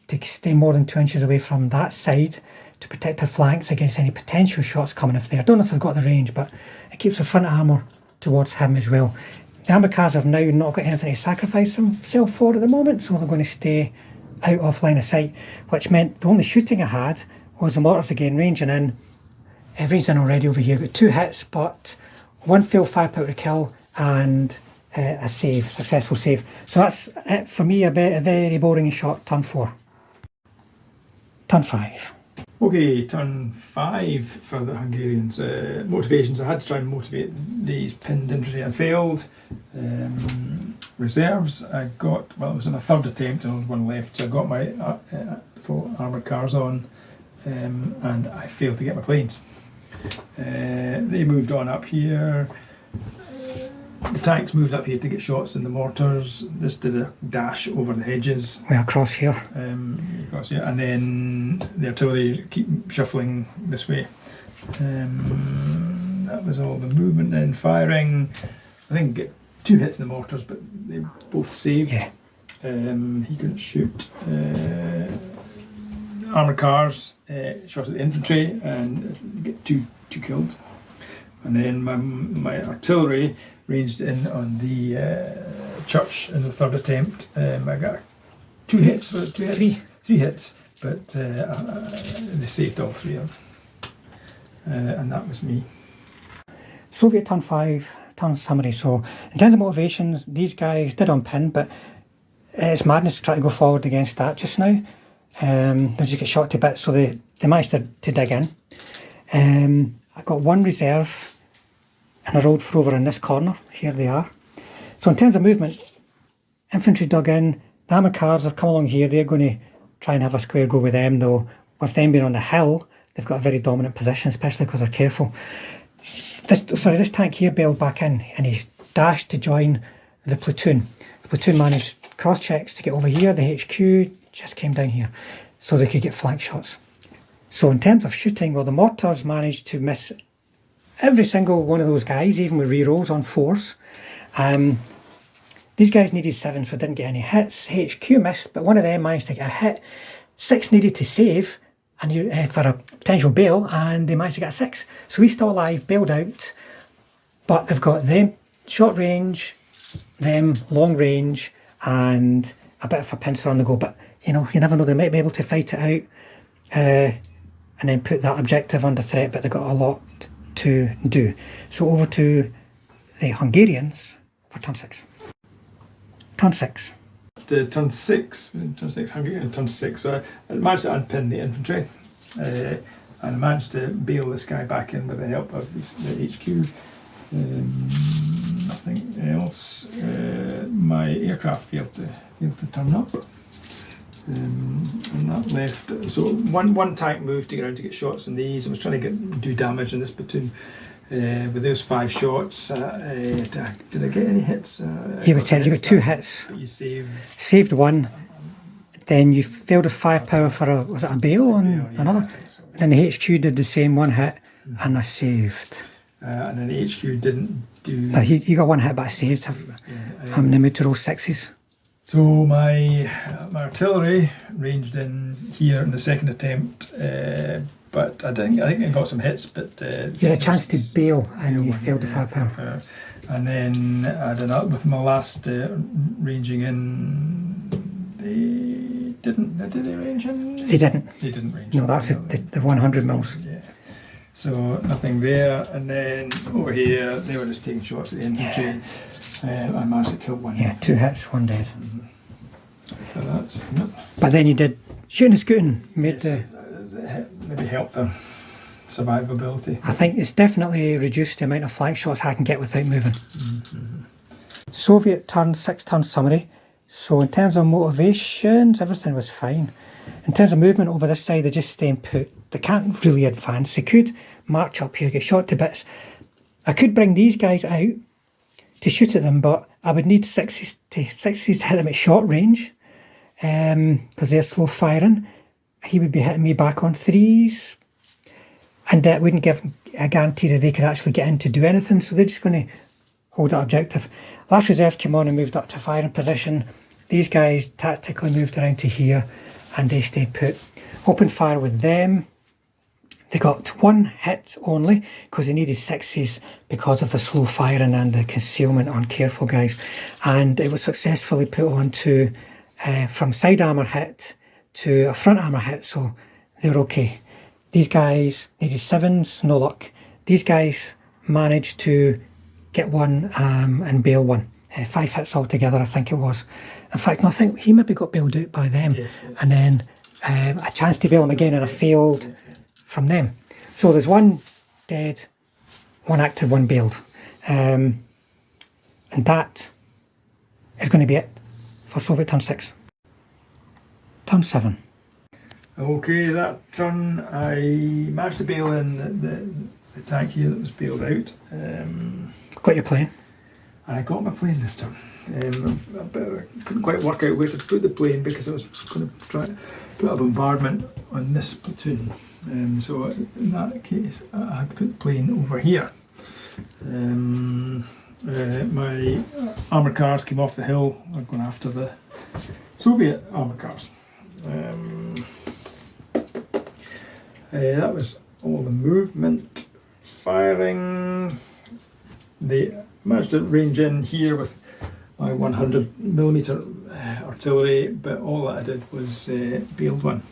to stay more than 2 inches away from that side to protect their flanks against any potential shots coming if they. I don't know if they've got the range, but it keeps the front armour towards him as well. The armoured cars have now not got anything to sacrifice themselves for at the moment, so they're going to stay out of line of sight, which meant the only shooting I had was the mortars again ranging in. Ranged in already over here. Got 2 hits, but 1 failed firepower to kill and a save, successful save. So that's it for me, a very boring shot, turn 4. Turn 5. Okay, turn 5 for the Hungarians. Motivations, I had to try and motivate these pinned infantry. I failed. Reserves, I got, it was in a 3rd attempt and only 1 left, so I got my little armoured cars on, and I failed to get my planes. They moved on up here. The tanks moved up here to get shots in the mortars. This did a dash over the hedges. We're across here. Across here. And then the artillery keep shuffling this way. That was all the movement then. Firing. I think get 2 hits in the mortars, but they both saved. Yeah. He couldn't shoot. Armoured cars shot at the infantry and get two killed. And then my artillery ranged in on the church in the 3rd attempt. I got 2 hits, 3 hits, but they saved all 3 of them. And that was me. Soviet turn 5, turn summary. So in terms of motivations, these guys did unpin, but it's madness to try to go forward against that just now. They just get shot to bits, so they managed to dig in. I got 1 reserve and I rolled for over in this corner. Here they are. So in terms of movement, infantry dug in, the armoured cars have come along here. They're going to try and have a square go with them, though with them being on the hill, they've got a very dominant position, especially because they're careful. This tank here bailed back in and he's dashed to join the platoon. The platoon managed cross checks to get over here. The HQ just came down here so they could get flank shots. So in terms of shooting, well, the mortars managed to miss every single one of those guys, even with rerolls on 4s. These guys needed 7, so didn't get any hits. HQ missed, but one of them managed to get a hit. 6 needed to save and for a potential bail, and they managed to get a 6. So he's still alive, bailed out, but they've got them short range, them long range, and a bit of a pincer on the go. But you know, you never know, they might be able to fight it out. and then put that objective under threat, but they've got a lot to do. So over to the Hungarians for turn 6. Turn 6. Turn 6, Hungarian turn 6. So I managed to unpin the infantry, and I managed to bail this guy back in with the help of the HQ. Nothing else. My aircraft failed to turn up, and that left. So one tank moved to get around to get shots on these. I was trying to do damage in this platoon. With those 5 shots, did I get any hits? You were telling you got 2 hits. But you saved 1. Then you failed a firepower for a bail on another. So. And the HQ did the same, 1 hit, and I saved. And then the HQ didn't do. No, you got 1 hit, but I saved. I'm in the mood to roll 6s. So my artillery ranged in here in the second attempt, but I think I got some hits. But you had a chance to bail, and you failed the firepower. And then I did that with my last ranging in. Did they range in? They didn't. They didn't range. No, that's the 100 mils. Yeah. So nothing there, and then over here they were just taking shots at the infantry. I managed to kill 1. Yeah, 2 hits, 1 dead. So that's. Yep. But then you did shooting and scooting, made maybe helped the survivability. I think it's definitely reduced the amount of flank shots I can get without moving. Soviet turn 6 turn summary. So in terms of motivations, everything was fine. In terms of movement over this side, they're just staying put. They can't really advance. They could march up here, get shot to bits. I could bring these guys out to shoot at them, but I would need 60s to hit them at short range, because they're slow firing. He would be hitting me back on 3s, and that wouldn't give a guarantee that they could actually get in to do anything, so they're just going to hold that objective. Last reserves came on and moved up to firing position. These guys tactically moved around to here, and they stayed put. Open fire with them. They got 1 hit only because they needed 6s because of the slow firing and the concealment on careful guys, and it was successfully put on to from side armour hit to a front armour hit, so they were okay. These guys needed 7s, no luck. These guys managed to get 1 and bail 1. 5 hits altogether, I think it was. In fact, no, I think he maybe got bailed out by them. Yes. And then a chance to bail him again, and I failed from them. So there's 1 dead, 1 active, 1 bailed. And that is going to be it for Soviet turn 6. Turn 7. Okay, that turn I managed to bail in the tank here that was bailed out. Got your plane? And I got my plane this turn. But I couldn't quite work out where to put the plane because I was going to try to put a bombardment on this platoon. So in that case, I put the plane over here. My armoured cars came off the hill. I'm going after the Soviet armoured cars. That was all the movement, firing. They managed to range in here with my 100mm artillery, but all that I did was bailed 1.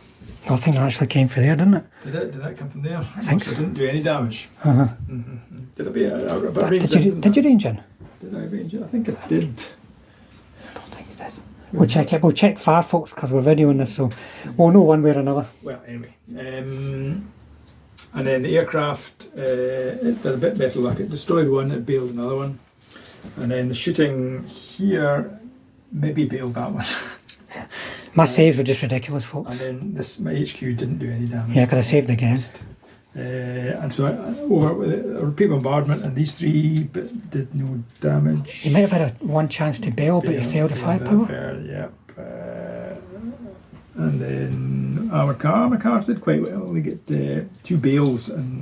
Nothing actually came from there, didn't it? Did that come from there? I think so. I didn't do any damage. Did it be a But range? did you range in? Did I range it? I think I did. I don't think you did. We'll check it. We'll check far, folks, because we're videoing this, so we'll know one way or another. Well, anyway. And then the aircraft, it did a bit better luck. It destroyed 1, it bailed another 1. And then the shooting here maybe bailed that 1. My saves were just ridiculous, folks. And then my HQ didn't do any damage. Yeah, because I saved again. And so over with a repeat bombardment, and these 3 did no damage. You might have had 1 chance to bail, but you failed the firepower. Yep. And then armoured cars did quite well. They get 2 bails in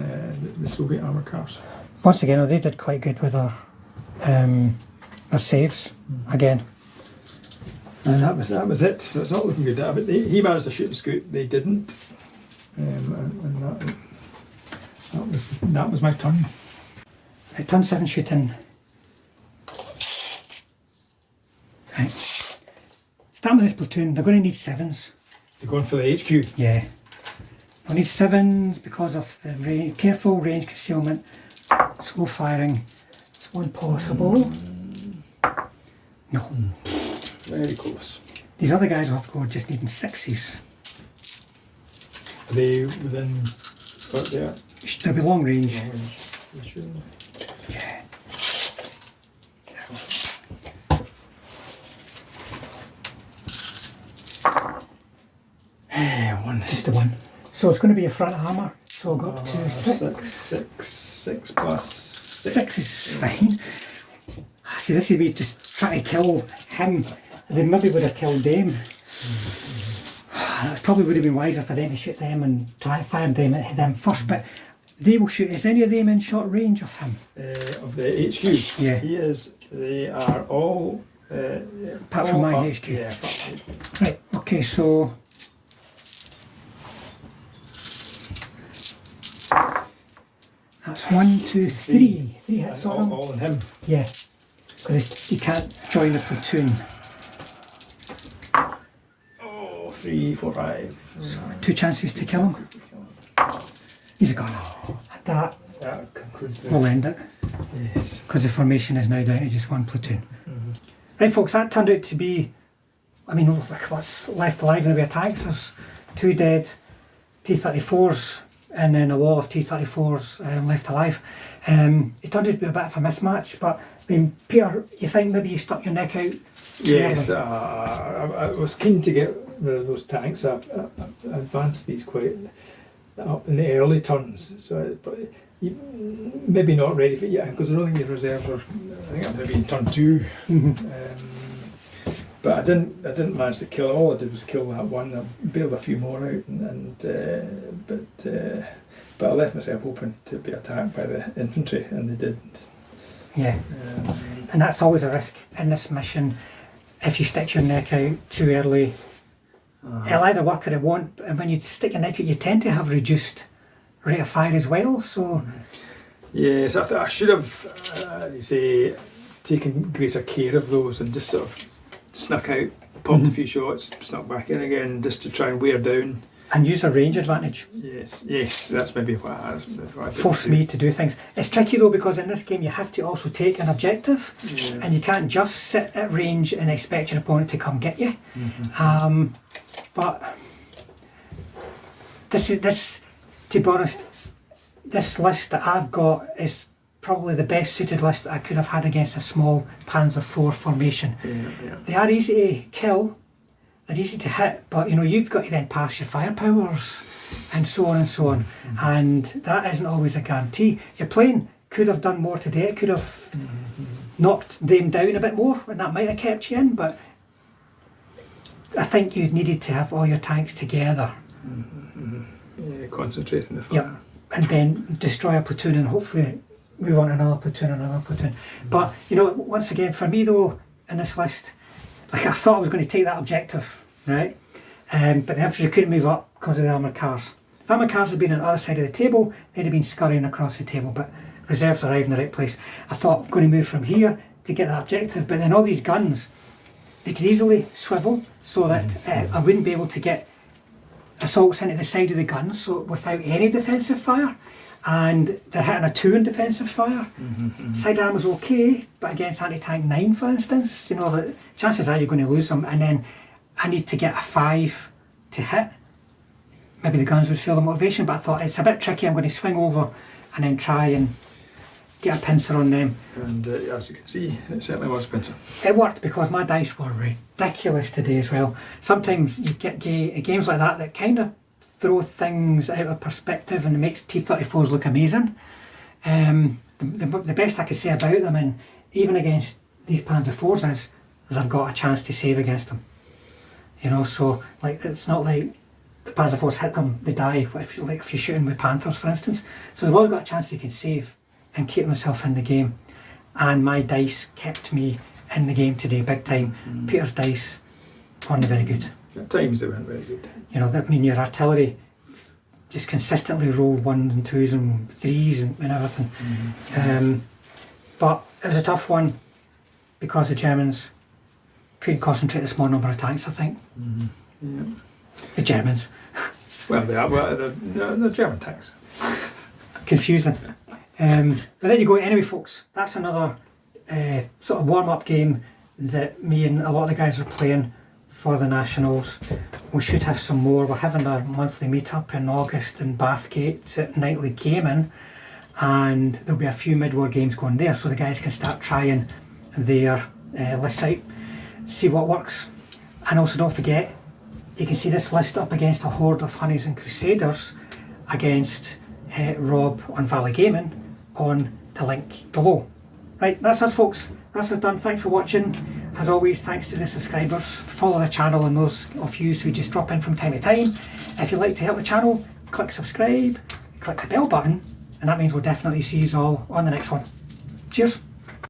the Soviet armoured cars. Once again, they did quite good with their saves again. And that was it. So it's not looking good. But he managed to shoot and scoot. They didn't. And that was my turn. Right, turn 7 shooting. Right. Starting with this platoon, they're going to need 7s. They're going for the HQ. Yeah. I need 7s because of the range, careful range concealment, slow firing. It's one possible. No. Very close. These other guys will have to go just needing 6s. Are they within what they are? They'll be long range. Long range. You sure? Yeah. One. Just the one. So it's going to be a front hammer. So I'll go up to 6. 6 plus 6. 6 is fine. See, this is me just trying to kill him. They maybe would have killed them. That probably would have been wiser for them to shoot them and try to fire them at them first, but they will shoot. Is any of them in short range of him? Of the HQ? Yeah. He is. They are all... Apart from my HQ? Yeah, apart from HQ. Right, okay, so... That's 1, 2, 3. 3 hits on him. All on him. Yeah, because he can't join the platoon. 3, 4, 5. So 2 chances to kill him. He's a gunner. That concludes will end it. Yes. Because the formation is now down to just 1 platoon. Right folks, that turned out to be, I mean, what's left alive in the way of tanks. There's 2 dead T34s and then a wall of T34s left alive. It turned out to be a bit of a mismatch, but I mean, Peter, you think maybe you stuck your neck out? Yes, I was keen to get rid of those tanks. I advanced these quite up in the early turns, so but maybe not ready for it yet because I don't think your reserves are. I think I'm maybe in turn 2. But I didn't manage to kill it. All I did was kill that one. I bailed a few more out, but I left myself open to be attacked by the infantry, and they did. Yeah, and that's always a risk in this mission. If you stick your neck out too early, it'll either work or it won't. And when you stick your neck out, you tend to have reduced rate of fire as well. So yes, I should have, you say, taken greater care of those and just sort of snuck out, popped a few shots, snuck back in again, just to try and wear down. And use a range advantage. Yes, that's maybe what I force me to do things. It's tricky though because in this game you have to also take an objective, and you can't just sit at range and expect your opponent to come get you. But this, to be honest, this list that I've got is probably the best suited list that I could have had against a small Panzer IV formation. They are easy to kill. They're easy to hit, but you know you've got to then pass your firepowers and so on and so on, and that isn't always a guarantee. Your plane could have done more today. It could have knocked them down a bit more, and that might have kept you in. But I think you needed to have all your tanks together. Yeah, concentrate on the fire. Yep, and then destroy a platoon, and hopefully move on to another platoon and another platoon. But you know, once again, for me though, in this list. Like I thought I was going to take that objective, right? But the infantry couldn't move up because of the armoured cars. If armoured cars had been on the other side of the table, they'd have been scurrying across the table, but reserves arrived in the right place. I thought I'm going to move from here to get that objective, but then all these guns, they could easily swivel so that I wouldn't be able to get assaults into the side of the guns so without any defensive fire. And they're hitting a 2 in defensive fire. Sidearm was okay, but against anti-tank 9 for instance, you know, the chances are you're going to lose them, and then I need to get a 5 to hit. Maybe the guns would feel the motivation, but I thought it's a bit tricky. I'm going to swing over and then try and get a pincer on them. And as you can see, it certainly was a pincer. It worked because my dice were ridiculous today as well. Sometimes you get games like that kind of throw things out of perspective and it makes T34s look amazing. The best I could say about them, and even against these Panzer IVs, is I've got a chance to save against them. You know, so like it's not like the Panzer IVs hit them, they die. If you're shooting with Panthers, for instance, so they've always got a chance they can save and keep themselves in the game. And my dice kept me in the game today, big time. Peter's dice weren't very good. At times they weren't very good. You know, that mean your artillery just consistently rolled 1s and 2s and 3s and everything. But it was a tough one because the Germans couldn't concentrate a small number of tanks, I think. The Germans. Well, they are. Well, they're German tanks. Confusing. But there you go. Anyway, folks, that's another sort of warm-up game that me and a lot of the guys are playing for the Nationals. We should have some more. We're having our monthly meetup in August in Bathgate at Nightly Gaming, and there'll be a few mid-war games going there, so the guys can start trying their list out, see what works. And also don't forget, you can see this list up against a horde of Honeys and Crusaders against Rob on Valley Gaming on the link below. Right, that's us folks, that's us done. Thanks for watching. As always, thanks to the subscribers. Follow the channel and those of you who just drop in from time to time. If you'd like to help the channel, click subscribe, click the bell button, and that means we'll definitely see you all on the next one. Cheers.